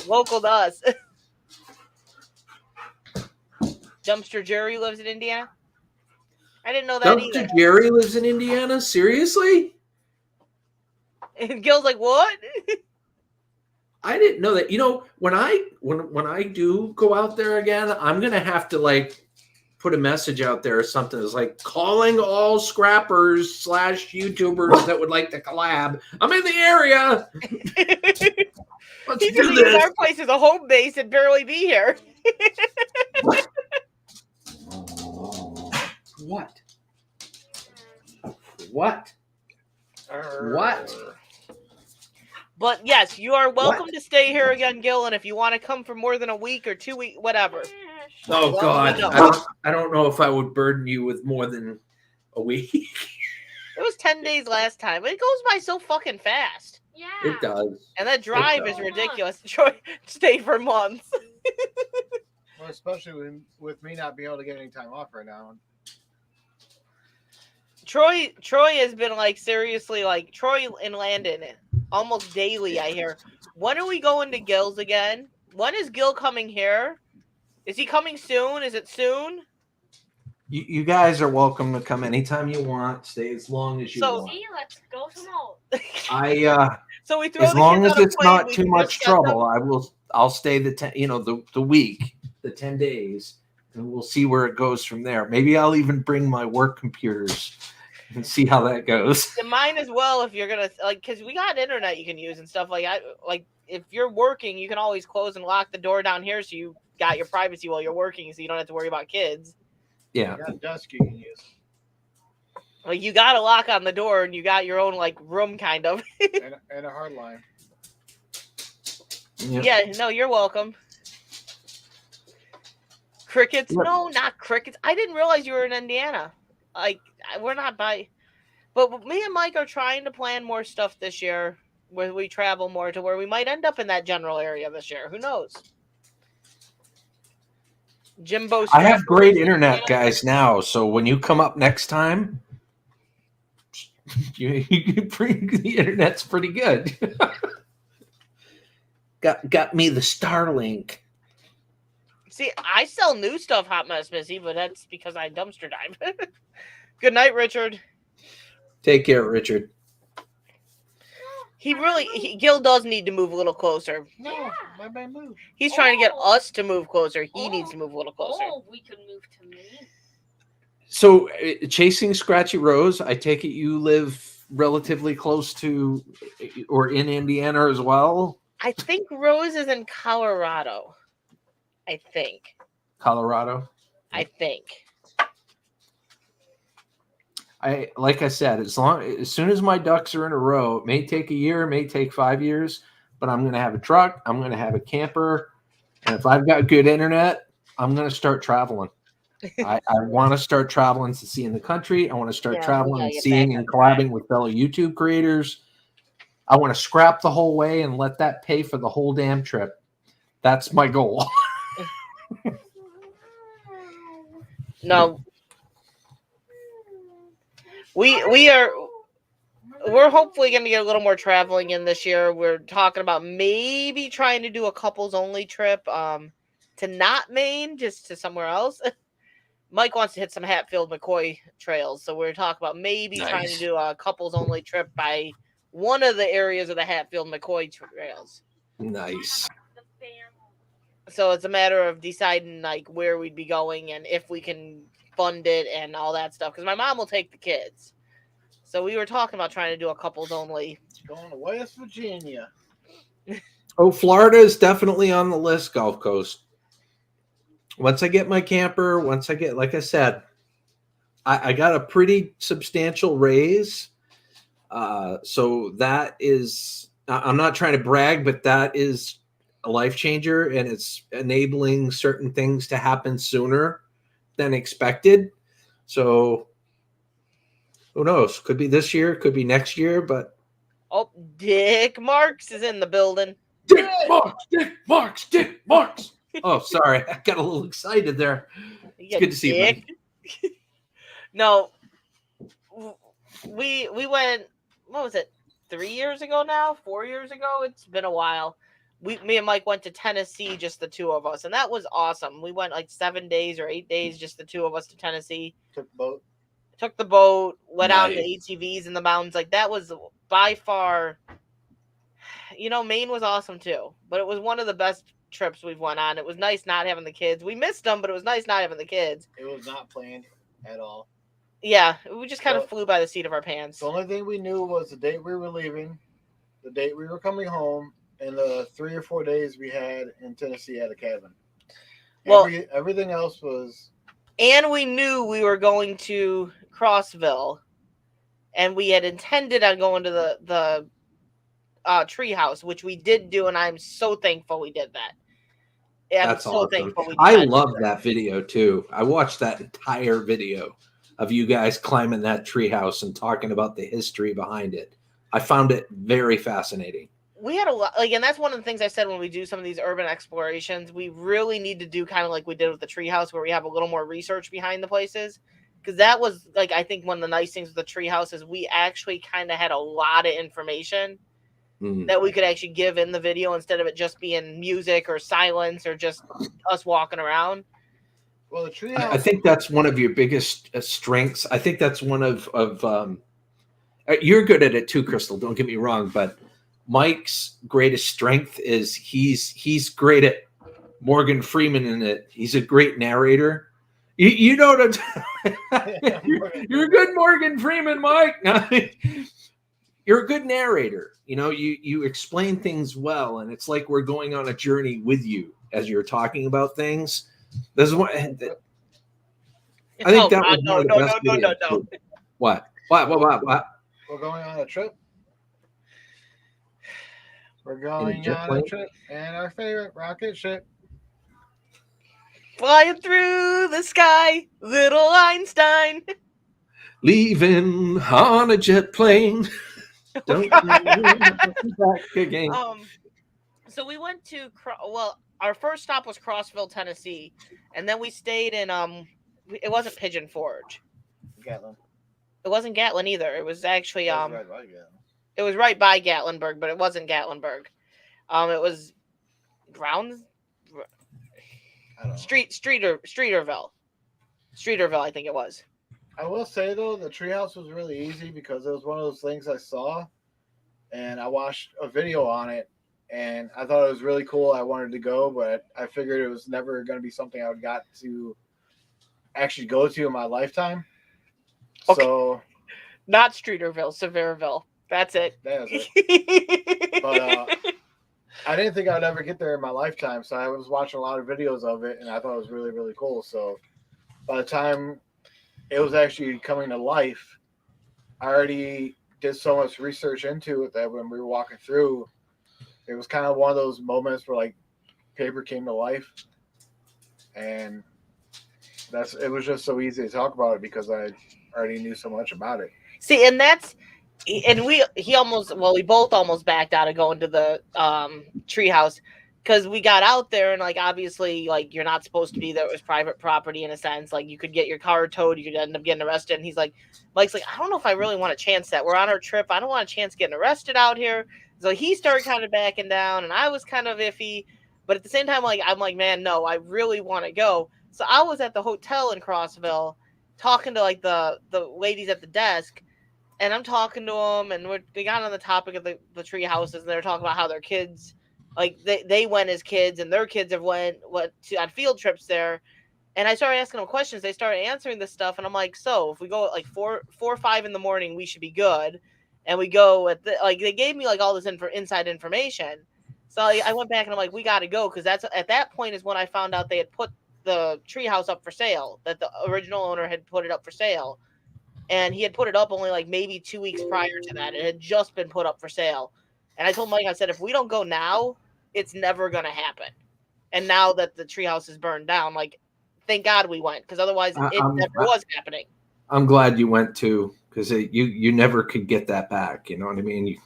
Local to us. Dumpster Jerry lives in Indiana. I didn't know that either. Dumpster Jerry lives in Indiana? Seriously? And Gil's like, what? I didn't know that. You know, when I do go out there again, I'm gonna have to like put a message out there or something. It's like calling all scrappers / YouTubers that would like to collab. I'm in the area. Let's He's do gonna use this. our place as a home base and barely be here. What? What? But yes, you are welcome to stay here again, Gil. And if you want to come for more than a week or 2 weeks, whatever. Oh Well, God, no. I don't know if I would burden you with more than a week. It was 10 days last time. It goes by so fucking fast. Yeah. It does. And that drive is does. ridiculous. Troy stay for months. Well, especially with me not being able to get any time off right now. Troy has been like seriously like Troy and Landon almost daily. I hear. When are we going to Gil's again? When is Gil coming here? Is he coming soon? Is it soon? You guys are welcome to come anytime you want. Stay as long as you So- want. See, let's go tomorrow. So we throw As the long kids as on a it's plane, not we too can much just get them. trouble, I'll stay the week, the 10 days, and we'll see where it goes from there. Maybe I'll even bring my work computers and see how that goes. And mine as well if you're gonna like because we got internet you can use and stuff like if you're working you can always close and lock the door down here so you got your privacy while you're working so you don't have to worry about kids. Yeah. You got a desk you can use. Like you got a lock on the door and you got your own like room kind of. and a hard line. Yeah, no, you're welcome. Crickets? Yep. No, not crickets. I didn't realize you were in Indiana. Like we're not by but me and Mike are trying to plan more stuff this year where we travel more to where we might end up in that general area this year. Who knows? Jimbo. I have great internet, guys, now. So when you come up next time, you bring the internet's pretty good. got me the Starlink. See, I sell new stuff, Hot Mess Missy, but that's because I dumpster dive. Good night, Richard. Take care, Richard. Gil does need to move a little closer. No, my man moved. He's trying to get us to move closer. He needs to move a little closer. Oh, we could move to me. So, chasing Scratchy Rose, I take it you live relatively close to or in Indiana as well? I think Rose is in Colorado. I think. Colorado? I think. Like I said, as soon as my ducks are in a row, it may take a year, it may take 5 years, but I'm going to have a truck, I'm going to have a camper, and if I've got good internet, I'm going to start traveling. I want to start traveling to seeing the country. I want to start traveling and seeing and collabing with fellow YouTube creators. I want to scrap the whole way and let that pay for the whole damn trip. That's my goal. No. We're hopefully going to get a little more traveling in this year. We're talking about maybe trying to do a couples only trip to not Maine, just to somewhere else. Mike wants to hit some Hatfield McCoy trails, so we're talking about maybe trying to do a couples only trip by one of the areas of the Hatfield McCoy trails. Nice. So it's a matter of deciding like where we'd be going and if we can fund it and all that stuff. Because my mom will take the kids. So we were talking about trying to do a couples only. Going to West Virginia. Oh, Florida is definitely on the list, Gulf Coast. Once I get my camper, like I said, I got a pretty substantial raise. So that is, I'm not trying to brag, but that is a life changer, and it's enabling certain things to happen sooner than expected. So who knows? Could be this year, could be next year, but Oh, Dick Marks is in the building. Dick Marks, Dick Marks, Dick Marks. Oh, sorry, I got a little excited there. It's good to see you, buddy. No, we went. What was it? 3 years ago now? 4 years ago? It's been a while. Me and Mike went to Tennessee, just the two of us, and that was awesome. We went like 7 days or 8 days, just the two of us to Tennessee. Took the boat. Took the boat, went out to Nice. ATVs in the mountains. Like that was by far. Maine was awesome too, but it was one of the best trips we've went on. It was nice not having the kids. We missed them, but it was nice not having the kids. It was not planned at all. Yeah, we just kind of flew by the seat of our pants. The only thing we knew was the date we were leaving, the date we were coming home, and the 3 or 4 days we had in Tennessee at a cabin. Well, everything else was. And we knew we were going to Crossville, and we had intended on going to the treehouse, which we did do, and I'm so thankful we did that. Yeah, That's I'm so awesome. thankful we did I that. love that video too. I watched that entire video of you guys climbing that treehouse and talking about the history behind it. I found it very fascinating. We had a lot, and that's one of the things I said when we do some of these urban explorations. We really need to do kind of like we did with the treehouse, where we have a little more research behind the places. Because that was, I think one of the nice things with the treehouse is we actually kind of had a lot of information that we could actually give in the video instead of it just being music or silence or just us walking around. Well, the treehouse. I think that's one of your biggest strengths. I think that's one of you're good at it too, Krystal. Don't get me wrong, but Mike's greatest strength is he's great at Morgan Freeman in it. He's a great narrator. You know what you're a good Morgan Freeman, Mike. You're a good narrator. You explain things well, and it's like we're going on a journey with you as you're talking about things. This is what I think that was one of the best videos. No. What? We're going on a trip. We're going on a trip in our favorite rocket ship. Flying through the sky, little Einstein. Leaving on a jet plane. Don't back again. So we went to our first stop was Crossville, Tennessee, and then we stayed in it wasn't Pigeon Forge. Gatlin. It wasn't Gatlin either. It was actually It was right by Gatlinburg, but it wasn't Gatlinburg. It was Streeterville, I think it was. I will say though, the treehouse was really easy because it was one of those things I saw, and I watched a video on it, and I thought it was really cool. I wanted to go, but I figured it was never going to be something I would got to actually go to in my lifetime. Okay. So, not Streeterville, Sevierville. That's it. That is it. But I didn't think I'd ever get there in my lifetime, so I was watching a lot of videos of it, and I thought it was really, really cool. So by the time it was actually coming to life, I already did so much research into it that when we were walking through, it was kind of one of those moments where paper came to life, and it was just so easy to talk about it because I already knew so much about it. See, and we both almost backed out of going to the treehouse because we got out there and obviously you're not supposed to be there. It was private property in a sense. You could get your car towed, you could end up getting arrested. And he's Mike's like, I don't know if I really want to chance that. We're on our trip. I don't want a chance getting arrested out here. So he started kind of backing down, and I was kind of iffy. But at the same time, I'm like, man, no, I really want to go. So I was at the hotel in Crossville talking to the ladies at the desk. And I'm talking to them, and we got on the topic of the tree houses, and they're talking about how their kids, they went as kids, and their kids have went on field trips there. And I started asking them questions. They started answering this stuff, and I'm like, so if we go at 4 or 5 in the morning, we should be good. And we go at they gave me all this inside information. So I went back and I'm like, we got to go because that's at that point is when I found out they had put the treehouse up for sale. That the original owner had put it up for sale. And he had put it up only maybe 2 weeks prior to that. It had just been put up for sale. And I told Mike, I said, if we don't go now, it's never going to happen. And now that the treehouse is burned down, thank God we went because otherwise it never was happening. I'm glad you went too because you never could get that back. You know what I mean?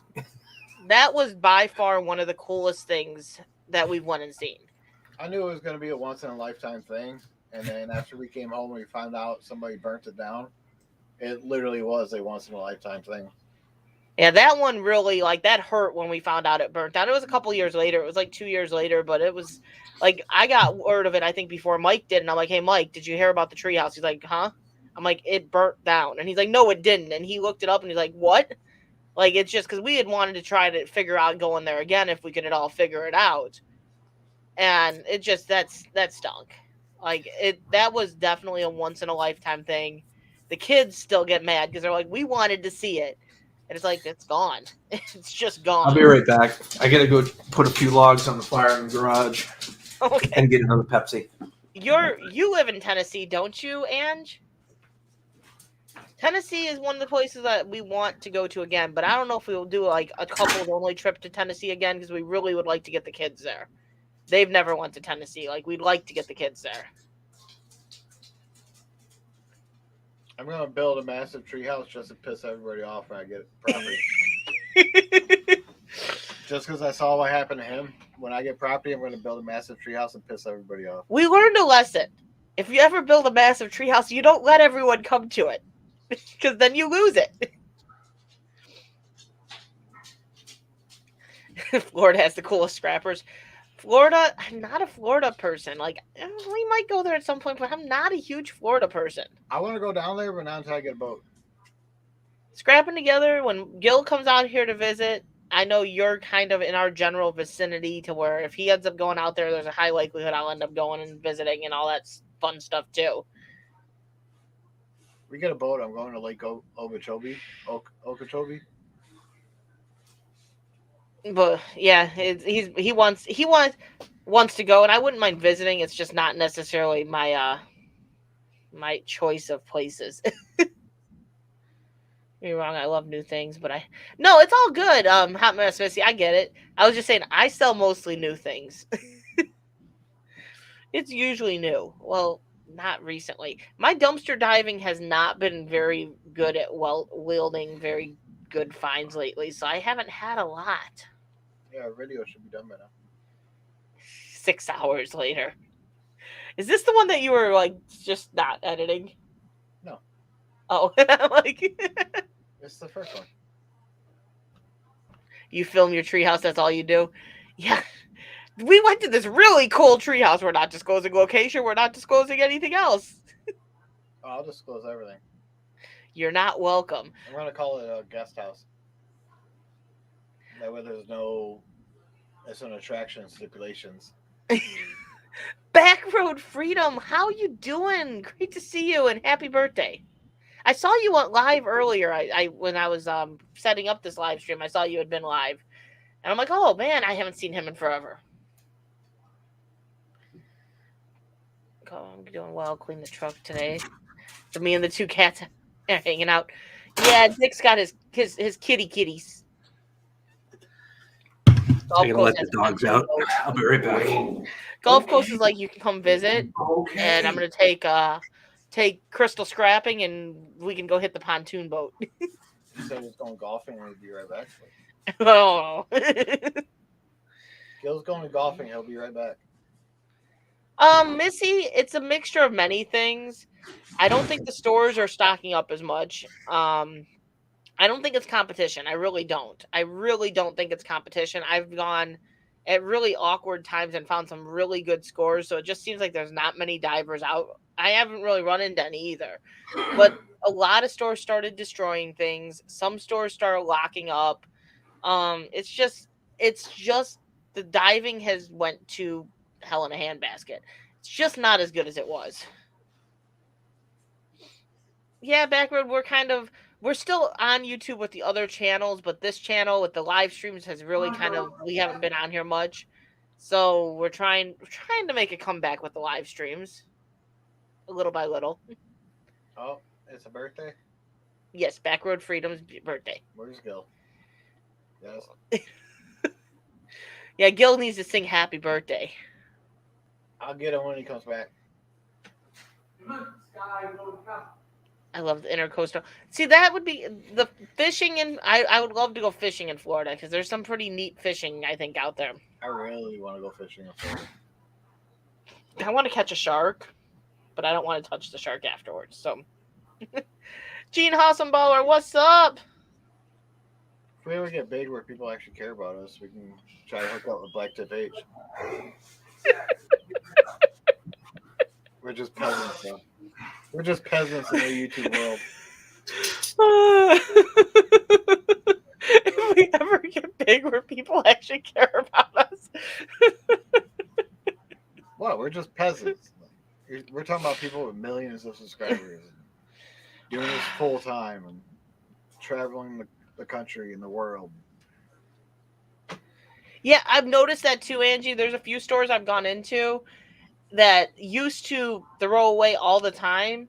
That was by far one of the coolest things that we've went and seen. I knew it was going to be a once in a lifetime thing, and then after we came home and we found out somebody burnt it down, it literally was a once in a lifetime thing. Yeah, that one really, like, that hurt when we found out it burnt down. It was a couple years later. It was like 2 years later, but it was like, I got word of it, I think, before Mike did. And I'm like, hey, Mike, did you hear about the treehouse? He's like, huh? I'm like, it burnt down. And he's like, no, it didn't. And he looked it up and he's like, what? Like, it's just because we had wanted to try to figure out going there again if we could at all figure it out. And it just, that stunk. Like, that was definitely a once in a lifetime thing. The kids still get mad because they're like, we wanted to see it. And it's like, it's gone. It's just gone. I'll be right back. I gotta go put a few logs on the fire in the garage. Okay. And get another Pepsi. You live in Tennessee, don't you, Ange? Tennessee is one of the places that we want to go to again, but I don't know if we'll do like a couples only trip to Tennessee again because we really would like to get the kids there. They've never went to Tennessee. Like, we'd like to get the kids there. I'm going to build a massive treehouse just to piss everybody off when I get property. Just because I saw what happened to him. When I get property, I'm going to build a massive treehouse and piss everybody off. We learned a lesson. If you ever build a massive treehouse, you don't let everyone come to it. Because then you lose it. Florida has the coolest scrappers. Florida, I'm not a Florida person. Like, we might go there at some point, but I'm not a huge Florida person. I want to go down there, but not until I get a boat. Scrapping together, when Gil comes out here to visit, I know you're kind of in our general vicinity to where if he ends up going out there, there's a high likelihood I'll end up going and visiting and all that fun stuff too. We get a boat, I'm going to Lake Okeechobee. Okeechobee. But yeah, he wants to go, and I wouldn't mind visiting. It's just not necessarily my my choice of places. Don't get me wrong, I love new things, but no, it's all good. Hot Mess Missy, I get it. I was just saying I sell mostly new things. It's usually new. Well, not recently. My dumpster diving has not been very good at wielding very good finds lately, so I haven't had a lot. Yeah, our video should be done by now. 6 hours later. Is this the one that you were like just not editing? No. Oh, like It's the first one. You film your treehouse, that's all you do? Yeah. We went to this really cool treehouse. We're not disclosing location. We're not disclosing anything else. Oh, I'll disclose everything. You're not welcome. I'm going to call it a guest house. That way it's an attraction stipulations. Backroad Freedom, how you doing? Great to see you and happy birthday. I saw you on live earlier. When I was setting up this live stream, I saw you had been live. And I'm like, oh man, I haven't seen him in forever. Oh, I'm doing well. Clean the truck today. So me and the two cats are hanging out. Yeah, Dick's got his kitties. I'm gonna let the dogs out. I'll be right back. Golf course is like you can come visit, Okay. and I'm gonna take Krystal scrapping, and we can go hit the pontoon boat. He said he's going golfing and he'll be right back. Oh. Gil's going golfing, he'll be right back. Missy, it's a mixture of many things. I don't think the stores are stocking up as much. I don't think it's competition. I really don't. I really don't think it's competition. I've gone at really awkward times and found some really good scores. So it just seems like there's not many divers out. I haven't really run into any either. But a lot of stores started destroying things. Some stores started locking up. It's just the diving has went to hell in a handbasket. It's just not as good as it was. Yeah, Backroad, we're still on YouTube with the other channels, but this channel with the live streams has really we haven't been on here much. So we're trying to make a comeback with the live streams. Little by little. Oh, it's a birthday? Yes, Backroad Freedom's birthday. Where's Gil? Yes. Yeah, Gil needs to sing happy birthday. I'll get him when he comes back. I love the intercoastal. See, that would be the fishing in. I would love to go fishing in Florida because there's some pretty neat fishing I think out there. I really want to go fishing in Florida. I want to catch a shark, but I don't want to touch the shark afterwards. So, Gene Hassenbauer, what's up? If we ever get big where people actually care about us, we can try to hook up with Black Tip H. We're just peasants, though. We're just peasants in the YouTube world. If we ever get big where people actually care about us. What? We're just peasants. We're talking about people with millions of subscribers, and doing this full time and traveling the country and the world. Yeah, I've noticed that too, Angie. There's a few stores I've gone into that used to throw away all the time.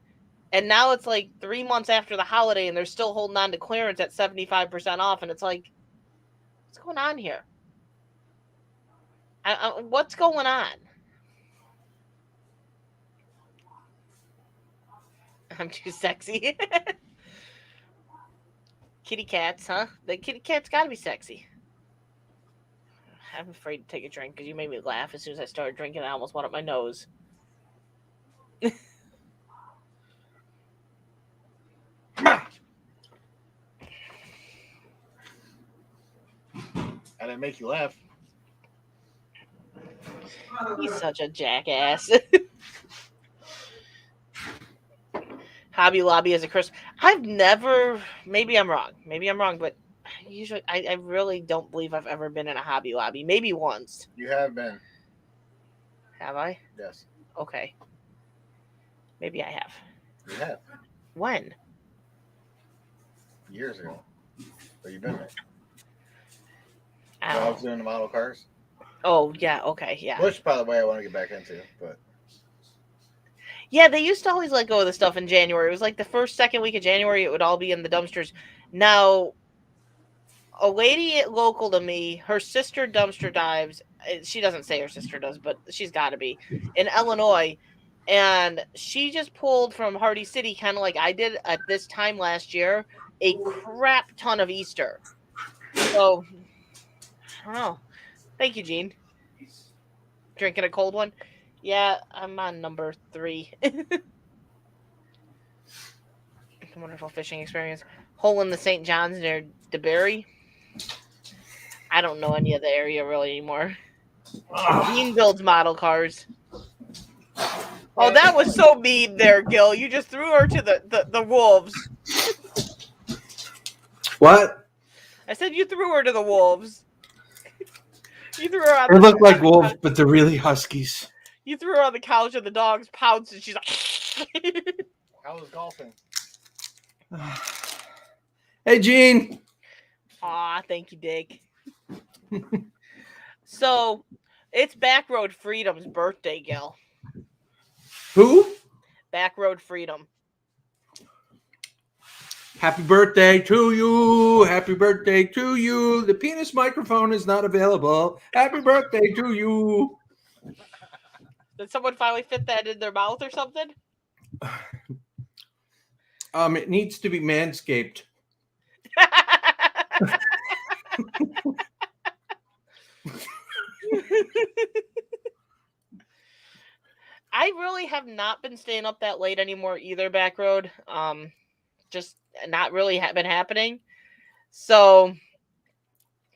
And now it's like 3 months after the holiday and they're still holding on to clearance at 75% off. And it's like, what's going on here? What's going on? I'm too sexy. Kitty cats, huh? The kitty cat's gotta be sexy. I'm afraid to take a drink because you made me laugh as soon as I started drinking. I almost went up my nose. And it make you laugh. He's such a jackass. Hobby Lobby is a curse. I've never, maybe I'm wrong, but usually I really don't believe I've ever been in a Hobby Lobby. Maybe once. You have been. Have I? Yes. Okay. Maybe I have. You have. When? Years ago. But you've been there. I I don't was know. doing the model cars. Oh, yeah, okay, yeah. Which, by the way, I want to get back into. But Yeah, they used to always let go of the stuff in January. It was like the first, second week of January, it would all be in the dumpsters. Now, a lady local to me, her sister dumpster dives. She doesn't say her sister does, but she's got to be in Illinois. And she just pulled from Hardy City, kind of like I did at this time last year, a crap ton of Easter. So, I don't know. Thank you, Gene. Drinking a cold one? Yeah, I'm on number 3. Wonderful fishing experience. Hole in the St. John's near DeBerry. I don't know any of the area really anymore. Gene builds model cars. Oh, that was so mean there, Gil. You just threw her to the wolves. What? I said you threw her to the wolves. You threw her on They the look like wolves, but they're really huskies. You threw her on the couch and the dogs pounced and she's like how was golfing? Hey, Gene. aw, thank you, Dick. So it's Backroad Freedom's birthday, Gil. Who? Backroad Freedom. Happy birthday to you. Happy birthday to you. The penis microphone is not available. Happy birthday to you. Did someone finally fit that in their mouth or something? It needs to be manscaped. I really have not been staying up that late anymore either, Backroad. Just not really been happening. So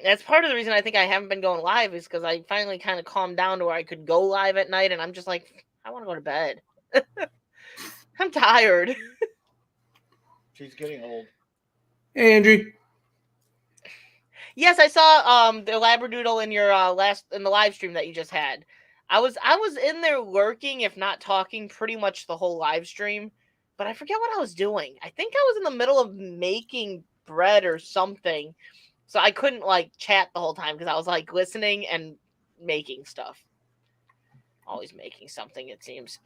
that's part of the reason I think I haven't been going live is because I finally kind of calmed down to where I could go live at night, and I'm just like, I want to go to bed. I'm tired. She's getting old. Hey, Andrew. Yes, I saw the Labradoodle in your in the live stream that you just had. I was in there lurking, if not talking, pretty much the whole live stream, but I forget what I was doing. I think I was in the middle of making bread or something, so I couldn't like chat the whole time because I was like listening and making stuff. Always making something, it seems.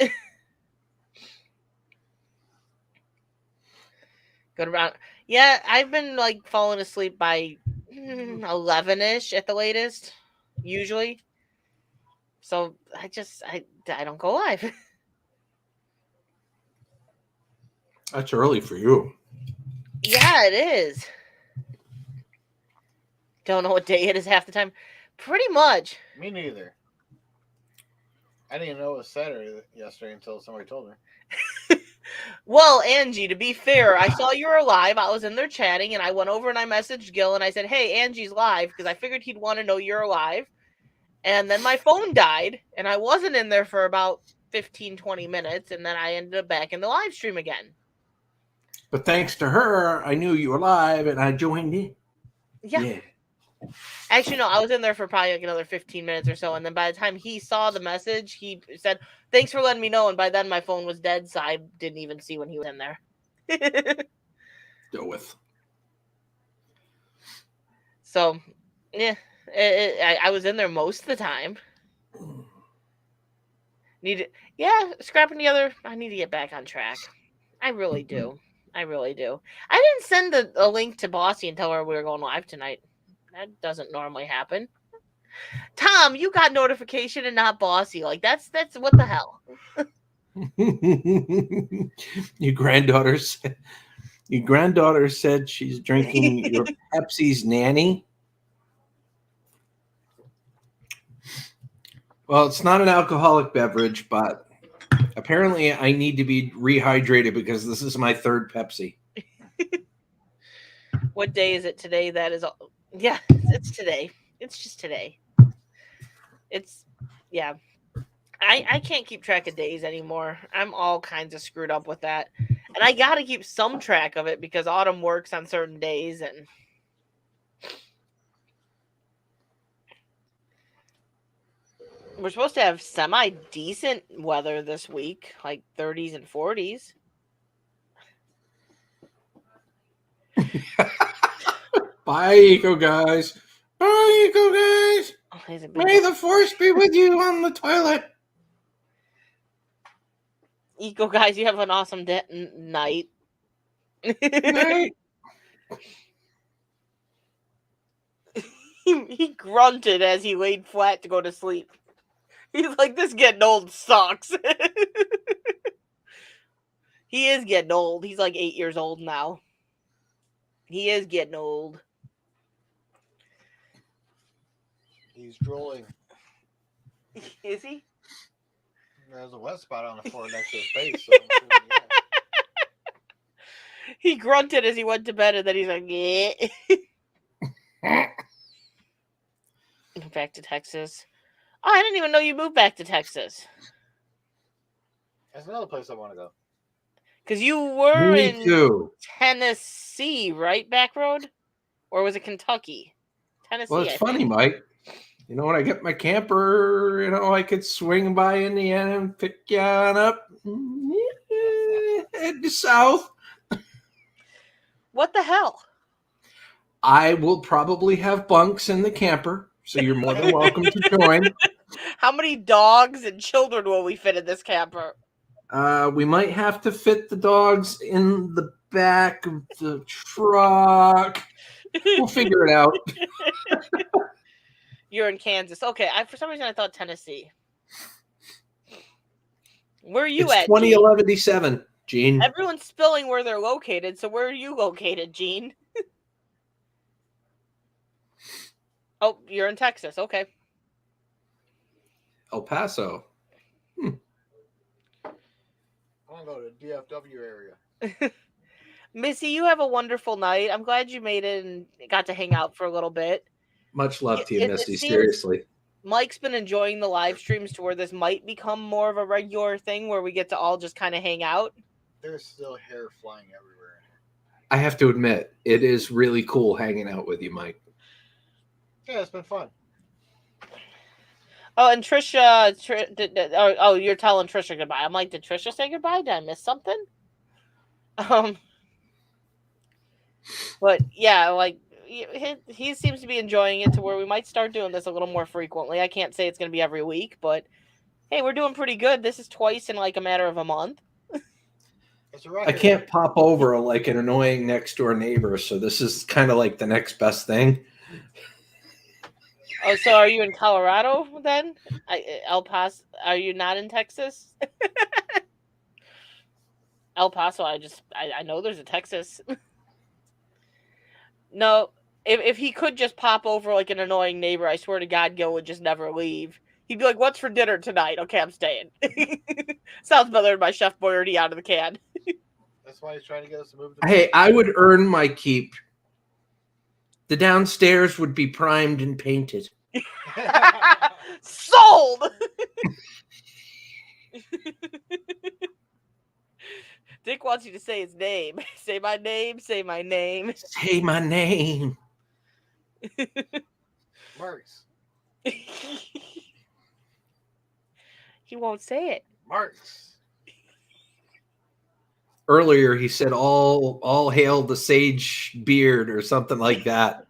Good around. Yeah, I've been like falling asleep by 11-ish at the latest, usually. So I don't go live. That's early for you. Yeah, it is. Don't know what day it is half the time. Pretty much. Me neither. I didn't even know it was Saturday yesterday until somebody told me. Well, Angie, to be fair, I saw you were live. I was in there chatting, and I went over and I messaged Gil, and I said, hey, Angie's live, because I figured he'd want to know you're alive. And then my phone died, and I wasn't in there for about 15, 20 minutes, and then I ended up back in the live stream again. But thanks to her, I knew you were live, and I joined in. Yeah. Actually, no, I was in there for probably like another 15 minutes or so, and then by the time he saw the message, he said, thanks for letting me know, and by then my phone was dead, so I didn't even see when he was in there. Go with. So, yeah, I was in there most of the time. Scrapping together. I need to get back on track. I really do. I didn't send a link to Bossy and tell her we were going live tonight. That doesn't normally happen. Tom, you got notification and not Bossy. Like that's what the hell. Your granddaughter said she's drinking your Pepsi's nanny. Well, it's not an alcoholic beverage, but apparently I need to be rehydrated because this is my third Pepsi. What day is it today? That is all. Yeah, it's today. It's just today. It's, yeah. I can't keep track of days anymore. I'm all kinds of screwed up with that. And I got to keep some track of it because Autumn works on certain days and we're supposed to have semi-decent weather this week, like 30s and 40s. Bye, Eco guys. Bye, Eco guys. Oh, May the force be with you on the toilet. Eco guys, you have an awesome night. Night. He grunted as he laid flat to go to sleep. He's like, this getting old sucks. He is getting old. He's like 8 years old now. He is getting old. He's drooling. Is he? There's a wet spot on the floor next to his face. So He grunted as he went to bed, and then he's like, yeah. Back to Texas. Oh, I didn't even know you moved back to Texas. That's another place I want to go. Because you were Me in too. Tennessee, right, back road? Or was it Kentucky? Tennessee. Well, it's funny, Mike. You know, when I get my camper, you know, I could swing by Indiana and pick you on up. Head to south. What the hell? I will probably have bunks in the camper, so you're more than welcome to join. How many dogs and children will we fit in this camper? We might have to fit the dogs in the back of the truck. We'll figure it out. You're in Kansas. Okay, for some reason I thought Tennessee. Where are you It's at, 2011-7, Gene. Everyone's spilling where they're located, so where are you located, Gene? Oh, you're in Texas. Okay. El Paso. I want to go to the DFW area. Missy, you have a wonderful night. I'm glad you made it and got to hang out for a little bit. Much love to you, Misty. Seriously. Mike's been enjoying the live streams to where this might become more of a regular thing where we get to all just kind of hang out. There's still hair flying everywhere. I have to admit, it is really cool hanging out with you, Mike. Yeah, it's been fun. Oh, and Trisha, you're telling Trisha goodbye. I'm like, did Trisha say goodbye? Did I miss something? But yeah, like he seems to be enjoying it to where we might start doing this a little more frequently. I can't say it's going to be every week, but hey, we're doing pretty good. This is twice in like a matter of a month. I can't pop over like an annoying next door neighbor, so this is kind of like the next best thing. Oh, so are you in Colorado then? El Paso? Are you not in Texas? El Paso. I know there's a Texas. No, if he could just pop over like an annoying neighbor, I swear to God, Gil would just never leave. He'd be like, "What's for dinner tonight?" Okay, I'm staying. Sounds better than my Chef Boyardee out of the can. That's why he's trying to get us to move to Hey, I would earn my keep. The downstairs would be primed and painted. Sold! Dick wants you to say his name. Say my name, say my name. Say my name. Marks. He won't say it. Marks. Earlier, he said, all hail the sage beard or something like that.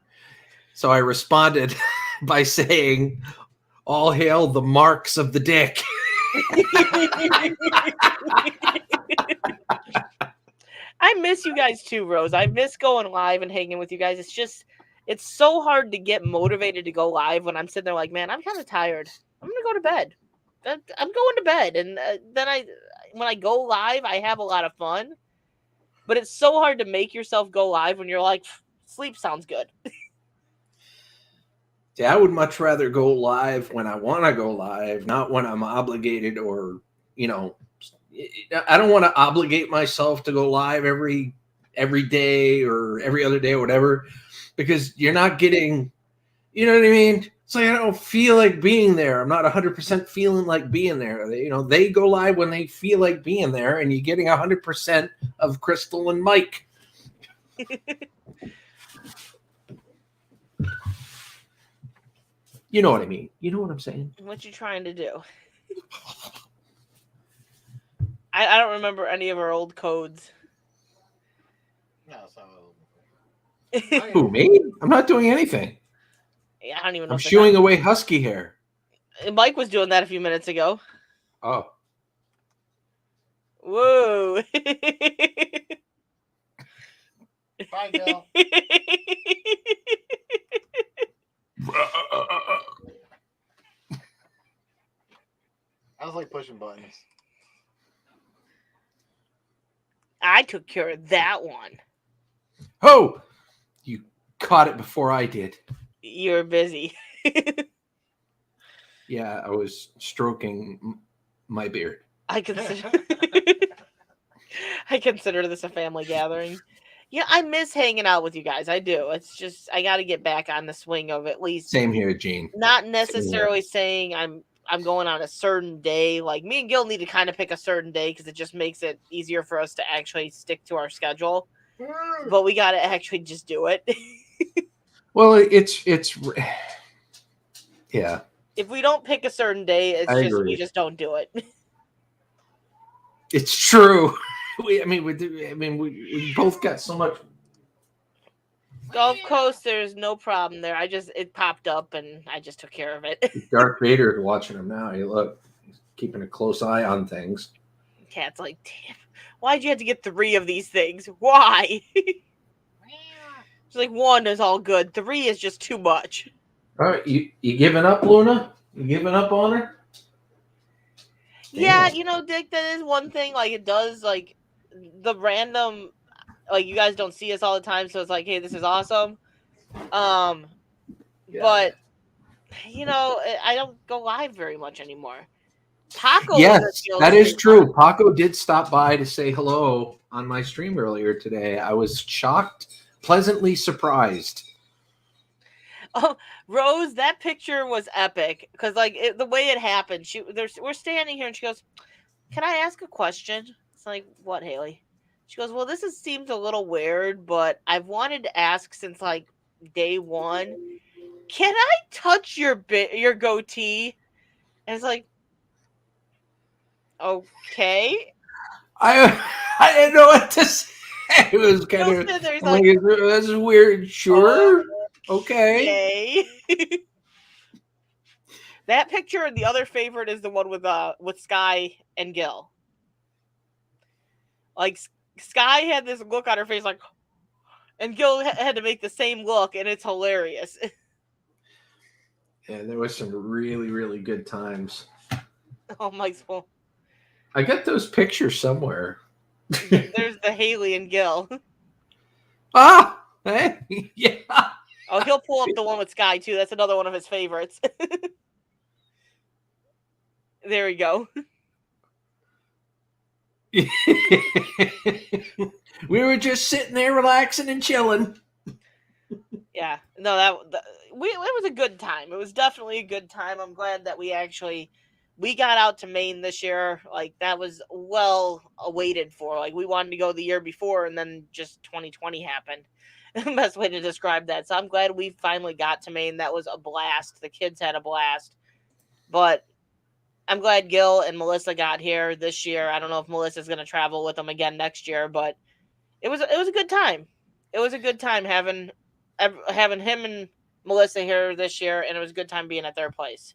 So I responded by saying, all hail the marks of the dick. I miss you guys too, Rose. I miss going live and hanging with you guys. It's so hard to get motivated to go live when I'm sitting there like, man, I'm kind of tired. I'm going to go to bed. I'm going to bed. And then when I go live, I have a lot of fun. But it's so hard to make yourself go live when you're like, sleep sounds good. Yeah, I would much rather go live when I want to go live, not when I'm obligated or, I don't want to obligate myself to go live every day or every other day or whatever, because you're not getting, you know what I mean? It's like I don't feel like being there. I'm not 100% feeling like being there. They go live when they feel like being there, and you're getting 100% of Krystal and Mike. You know what I mean? You know what I'm saying? What you trying to do? I don't remember any of our old codes. No, it's not old. Who, me? I'm not doing anything. Yeah, I don't even know. I'm shooing away husky hair. Mike was doing that a few minutes ago. Oh. Whoa. Bye, Gil. I was like pushing buttons. I took care of that one. Oh, you caught it before I did. You're busy. Yeah, I was stroking my beard. I consider this a family gathering. Yeah, I miss hanging out with you guys. I do. It's just I got to get back on the swing of at least. Same here, Gene. Not necessarily saying I'm going on a certain day. Like me and Gil need to kind of pick a certain day because it just makes it easier for us to actually stick to our schedule. But we got to actually just do it. Well, it's yeah. If we don't pick a certain day, we just don't do it. It's true. We both got so much. Gulf Coast, there's no problem there. It popped up and I just took care of it. Darth Vader is watching him now. You look, he's keeping a close eye on things. Cat's like, damn, why'd you have to get 3 of these things? Why? It's like 1 is all good. 3 is just too much. All right, you giving up, Luna? You giving up on her? Yeah, Dick, that is one thing. Like, it does, like, the random, like, you guys don't see us all the time, so it's like, hey, this is awesome. Yeah. But, I don't go live very much anymore. Paco. Yes, that is true. Paco did stop by to say hello on my stream earlier today. I was shocked, pleasantly surprised. Oh, Rose, that picture was epic because, like, the way it happened, we're standing here and she goes, "Can I ask a question?" It's like, "What, Haley?" She goes, "Well, seems a little weird, but I've wanted to ask since like day 1. Can I touch your goatee?" And it's like, okay. I didn't know what to say. It was kind of like, this is weird. Sure. Okay. That picture and the other favorite is the one with Sky and Gil. Like, Sky had this look on her face like, and Gil had to make the same look, and it's hilarious. Yeah, there was some really, really good times. Oh, Mike's full. I got those pictures somewhere. There's the Haley and Gil. Ah, hey, yeah. Oh, he'll pull up the one with Sky too. That's another one of his favorites. There we go. We were just sitting there relaxing and chilling. Yeah, no, it was a good time. It was definitely a good time. I'm glad that we got out to Maine this year. Like, that was well awaited for. Like, we wanted to go the year before, and then just 2020 happened. Best way to describe that. So I'm glad we finally got to Maine. That was a blast. The kids had a blast. But I'm glad Gil and Melissa got here this year. I don't know if Melissa's going to travel with them again next year, but it was a good time. It was a good time having him and Melissa here this year, and it was a good time being at their place.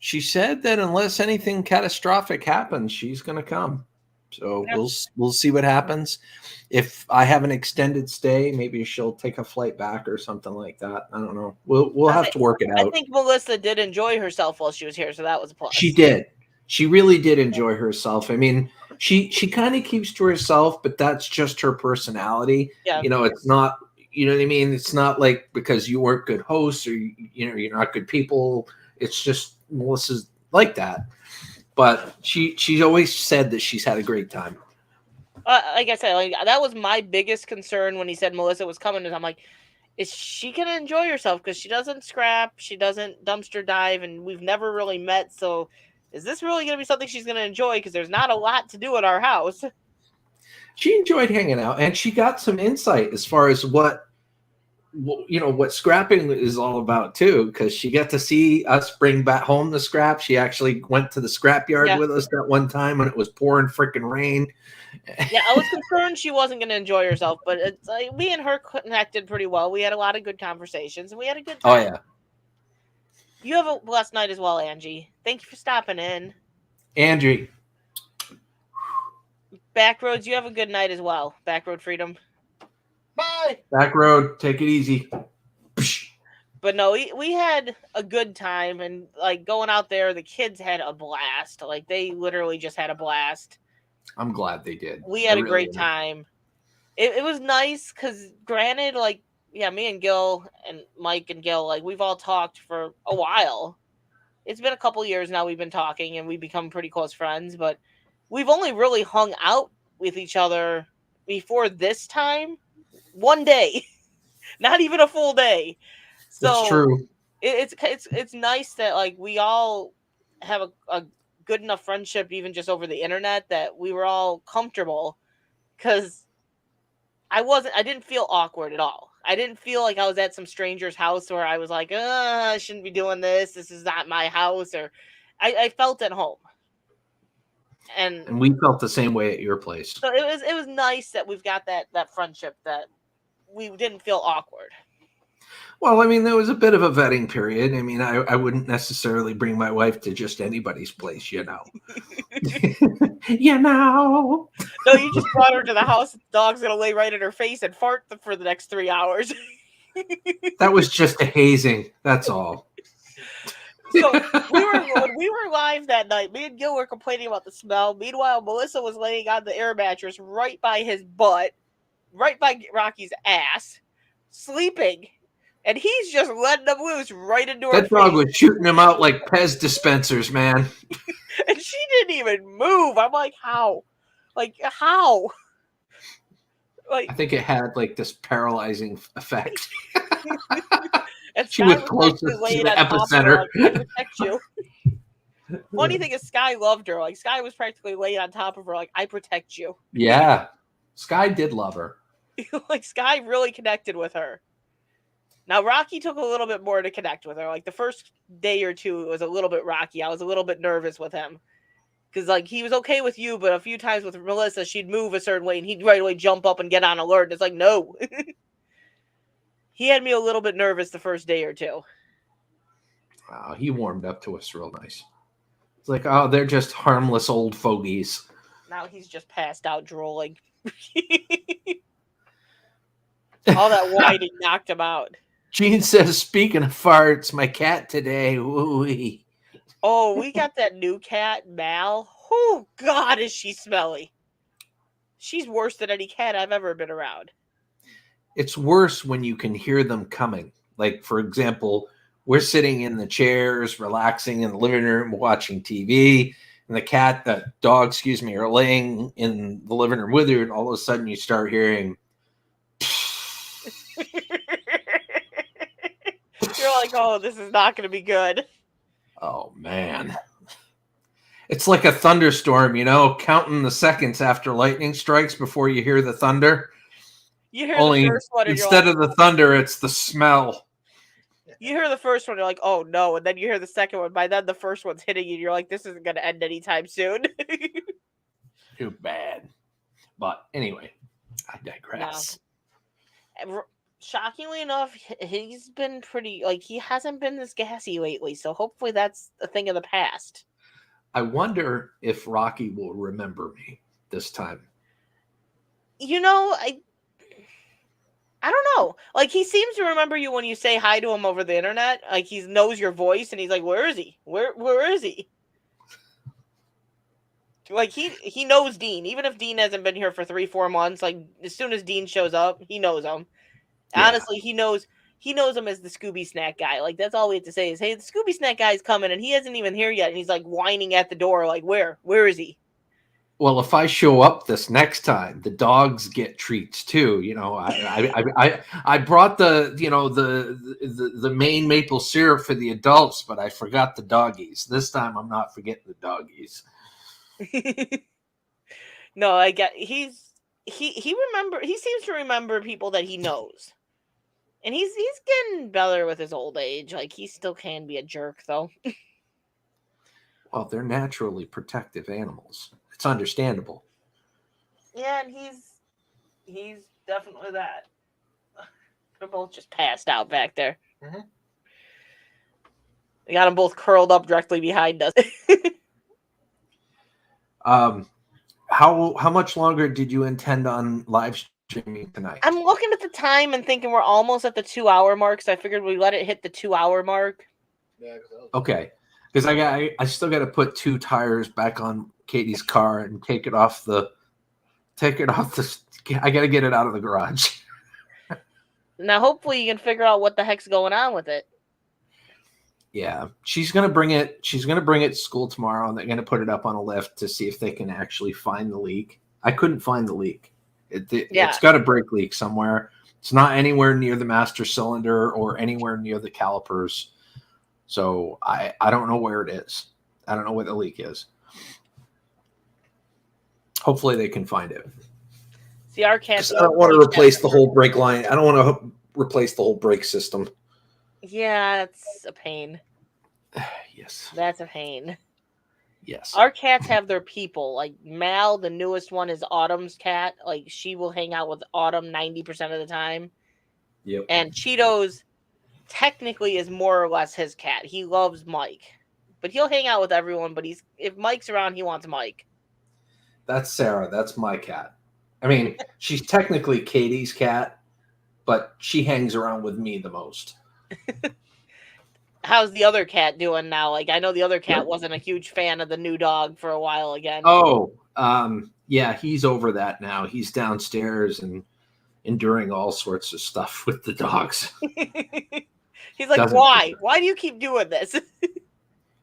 She said that unless anything catastrophic happens, she's going to come. So Yeah. we'll see what happens. If I have an extended stay, maybe she'll take a flight back or something like that. I don't know. We'll have to work it out. I think Melissa did enjoy herself while she was here, so that was a plus. She did. She really did enjoy herself. I memean, she kind of keeps to herself, but that's just her personality. Yeah. It's not, you know what I mean? It's not like because you weren't good hosts or, you're not good people. It's just Melissa's like that. But she's always said that she's had a great time. Like I said, that was my biggest concern when he said Melissa was coming. Is I'm like, is she going to enjoy herself? Because she doesn't scrap. She doesn't dumpster dive. And we've never really met. So is this really going to be something she's going to enjoy? Because there's not a lot to do at our house. She enjoyed hanging out. And she got some insight as far as what scrapping is all about too, because she got to see us bring back home the scrap. She actually went to the scrap yard with us that one time when it was pouring freaking rain. Yeah, I was concerned she wasn't going to enjoy herself, but it's like me and her connected pretty well. We had a lot of good conversations, and we had a good time. Oh yeah. You have a blessed night as well, Angie. Thank you for stopping in. Angie. Backroads, you have a good night as well. Backroad Freedom. Bye. Back road. Take it easy. But no, we had a good time, and like going out there, the kids had a blast. Like, they literally just had a blast. I'm glad they did. We had a great time. It was nice because, granted, like, yeah, me and Gil and Mike and Gil, like, we've all talked for a while. It's been a couple years now we've been talking, and we've become pretty close friends, but we've only really hung out with each other before this time one day, not even a full day. So that's true. It's nice that, like, we all have a good enough friendship, even just over the internet, that we were all comfortable, because I didn't feel awkward at all. I didn't feel like I was at some stranger's house where I was like, I shouldn't be doing this. This is not my house. Or I felt at home. And we felt the same way at your place. So it was nice that we've got that friendship, that we didn't feel awkward. Well, I mean, there was a bit of a vetting period. I mean, I wouldn't necessarily bring my wife to just anybody's place, you know. No, you just brought her to the house. The dog's going to lay right in her face and fart for the next 3 hours. That was just a hazing. That's all. So when we were live that night, me and Gil were complaining about the smell. Meanwhile, Melissa was laying on the air mattress right by his butt, right by Rocky's ass, sleeping. And he's just letting them loose right into her face. That dog was shooting him out like Pez dispensers, man. And she didn't even move. I'm like, how? Like, how? Like, I think it had like this paralyzing effect. And she was closest to the epicenter. Her, like, I protect you. Funny thing is, Sky loved her. Like, Sky was practically laying on top of her, like, I protect you. Yeah. Sky did love her. Like, Sky really connected with her. Now, Rocky took a little bit more to connect with her. Like, the first day or two, it was a little bit rocky. I was a little bit nervous with him. Because, like, he was okay with you, but a few times with Melissa, she'd move a certain way, and he'd right away jump up and get on alert. And it's like, no. He had me a little bit nervous the first day or two. Wow, he warmed up to us real nice. It's like, oh, they're just harmless old fogies. Now he's just passed out drooling. All that whining knocked him out. Gene says, speaking of farts, my cat today. Ooh-wee. Oh, we got that new cat, Mal. Oh, God, is she smelly. she's worse than any cat I've ever been around. It's worse when you can hear them coming. Like, for example, we're sitting in the chairs, relaxing in the living room, watching TV, and the dog, are laying in the living room with you, and all of a sudden you start hearing. You're like, oh, this is not going to be good. Oh, man. It's like a thunderstorm, counting the seconds after lightning strikes before you hear the thunder. You hear Only the first one, and instead you're like, of the thunder, it's the smell. You hear the first one, you're like, oh no, and then you hear the second one. By then, the first one's hitting you, and you're like, this isn't going to end anytime soon. Too bad. But anyway, I digress. No. Shockingly enough, he's been pretty, he hasn't been this gassy lately, so hopefully that's a thing of the past. I wonder if Rocky will remember me this time. I don't know. He seems to remember you when you say hi to him over the internet. He knows your voice, and he's like, where is he? Where is he? He knows Dean. Even if Dean hasn't been here for 3-4 months, as soon as Dean shows up, he knows him. Yeah. Honestly, he knows him as the Scooby Snack guy. That's all we have to say is, hey, the Scooby Snack guy's coming, and he isn't even here yet, and he's whining at the door, where is he? Well, if I show up this next time, the dogs get treats too. I brought the main maple syrup for the adults, but I forgot the doggies. This time, I'm not forgetting the doggies. No, I get he seems to remember people that he knows, and he's getting better with his old age. He still can be a jerk though. Well, they're naturally protective animals. It's understandable. Yeah, and he's definitely that. They're both just passed out back there. Mm-hmm. They got them both curled up directly behind us. How much longer did you intend on live streaming tonight? I'm looking at the time and thinking we're almost at the 2-hour mark, so I figured we let it hit the 2-hour mark. Yeah. Okay. Because I still got to put 2 tires back on Katie's car and take it off the. I got to get it out of the garage. Now, hopefully, you can figure out what the heck's going on with it. Yeah, she's gonna bring it. She's gonna bring it to school tomorrow, and they're gonna put it up on a lift to see if they can actually find the leak. I couldn't find the leak. It's got a brake leak somewhere. It's not anywhere near the master cylinder or anywhere near the calipers. So I don't know where it is. I don't know where the leak is. Hopefully they can find it. See, our cat. I don't want to replace the whole brake line. I don't want to replace the whole brake system. Yeah, that's a pain. Yes. That's a pain. Yes. Our cats have their people. Mal, the newest one, is Autumn's cat. She will hang out with Autumn 90% of the time. Yep. And Cheetos technically is more or less his cat. He loves Mike. But he'll hang out with everyone, but if Mike's around, he wants Mike. That's Sarah. That's my cat. I mean, she's technically Katie's cat, but she hangs around with me the most. How's the other cat doing now? I know the other cat wasn't a huge fan of the new dog for a while again. Oh, yeah, he's over that now. He's downstairs and enduring all sorts of stuff with the dogs. He's like, why? Why do you keep doing this?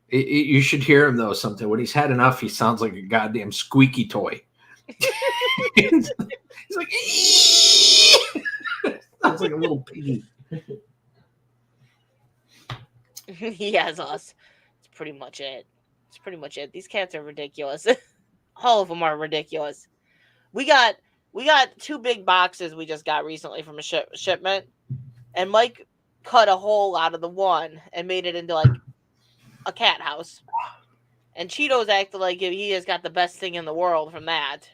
You should hear him, though, something. When he's had enough, he sounds like a goddamn squeaky toy. He's like, sounds like a little piggy. He has us. It's pretty much it. These cats are ridiculous. All of them are ridiculous. We got 2 big boxes we just got recently from a shipment, and Mike cut a hole out of the one and made it into a cat house. And Cheetos acted like he has got the best thing in the world from that.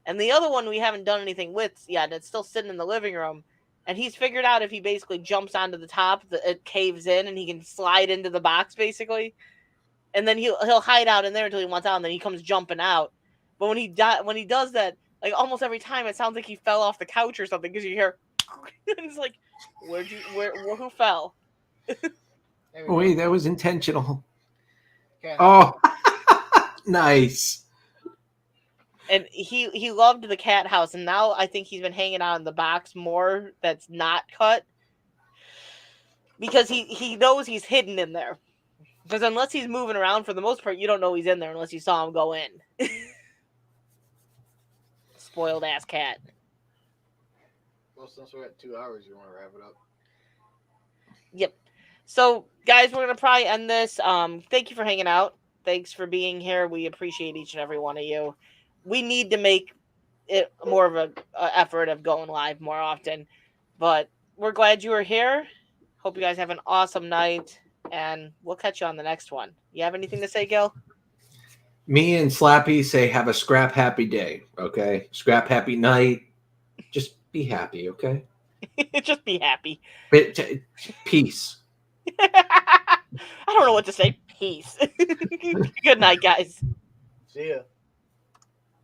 And the other one we haven't done anything with yet. It's still sitting in the living room. And he's figured out if he basically jumps onto the top, it caves in and he can slide into the box basically. And then he'll hide out in there until he wants out, and then he comes jumping out. But when he does that, almost every time it sounds like he fell off the couch or something, because you hear and it's like, who fell? Wait, that was intentional. Okay. Oh, nice. And he loved the cat house, and now I think he's been hanging out in the box more that's not cut. Because he knows he's hidden in there. Because unless he's moving around, for the most part, you don't know he's in there unless you saw him go in. Spoiled ass cat. Well, since we're at 2 hours, you want to wrap it up? Yep. So, guys, we're gonna probably end this. Thank you for hanging out. Thanks for being here. We appreciate each and every one of you. We need to make it more of a effort of going live more often, but we're glad you were here. Hope you guys have an awesome night, and we'll catch you on the next one. You have anything to say, Gil? Me and Slappy say have a scrap happy day, okay? Scrap happy night. Just be happy, okay? Just be happy. Peace. I don't know what to say. Peace. Good night, guys. See ya.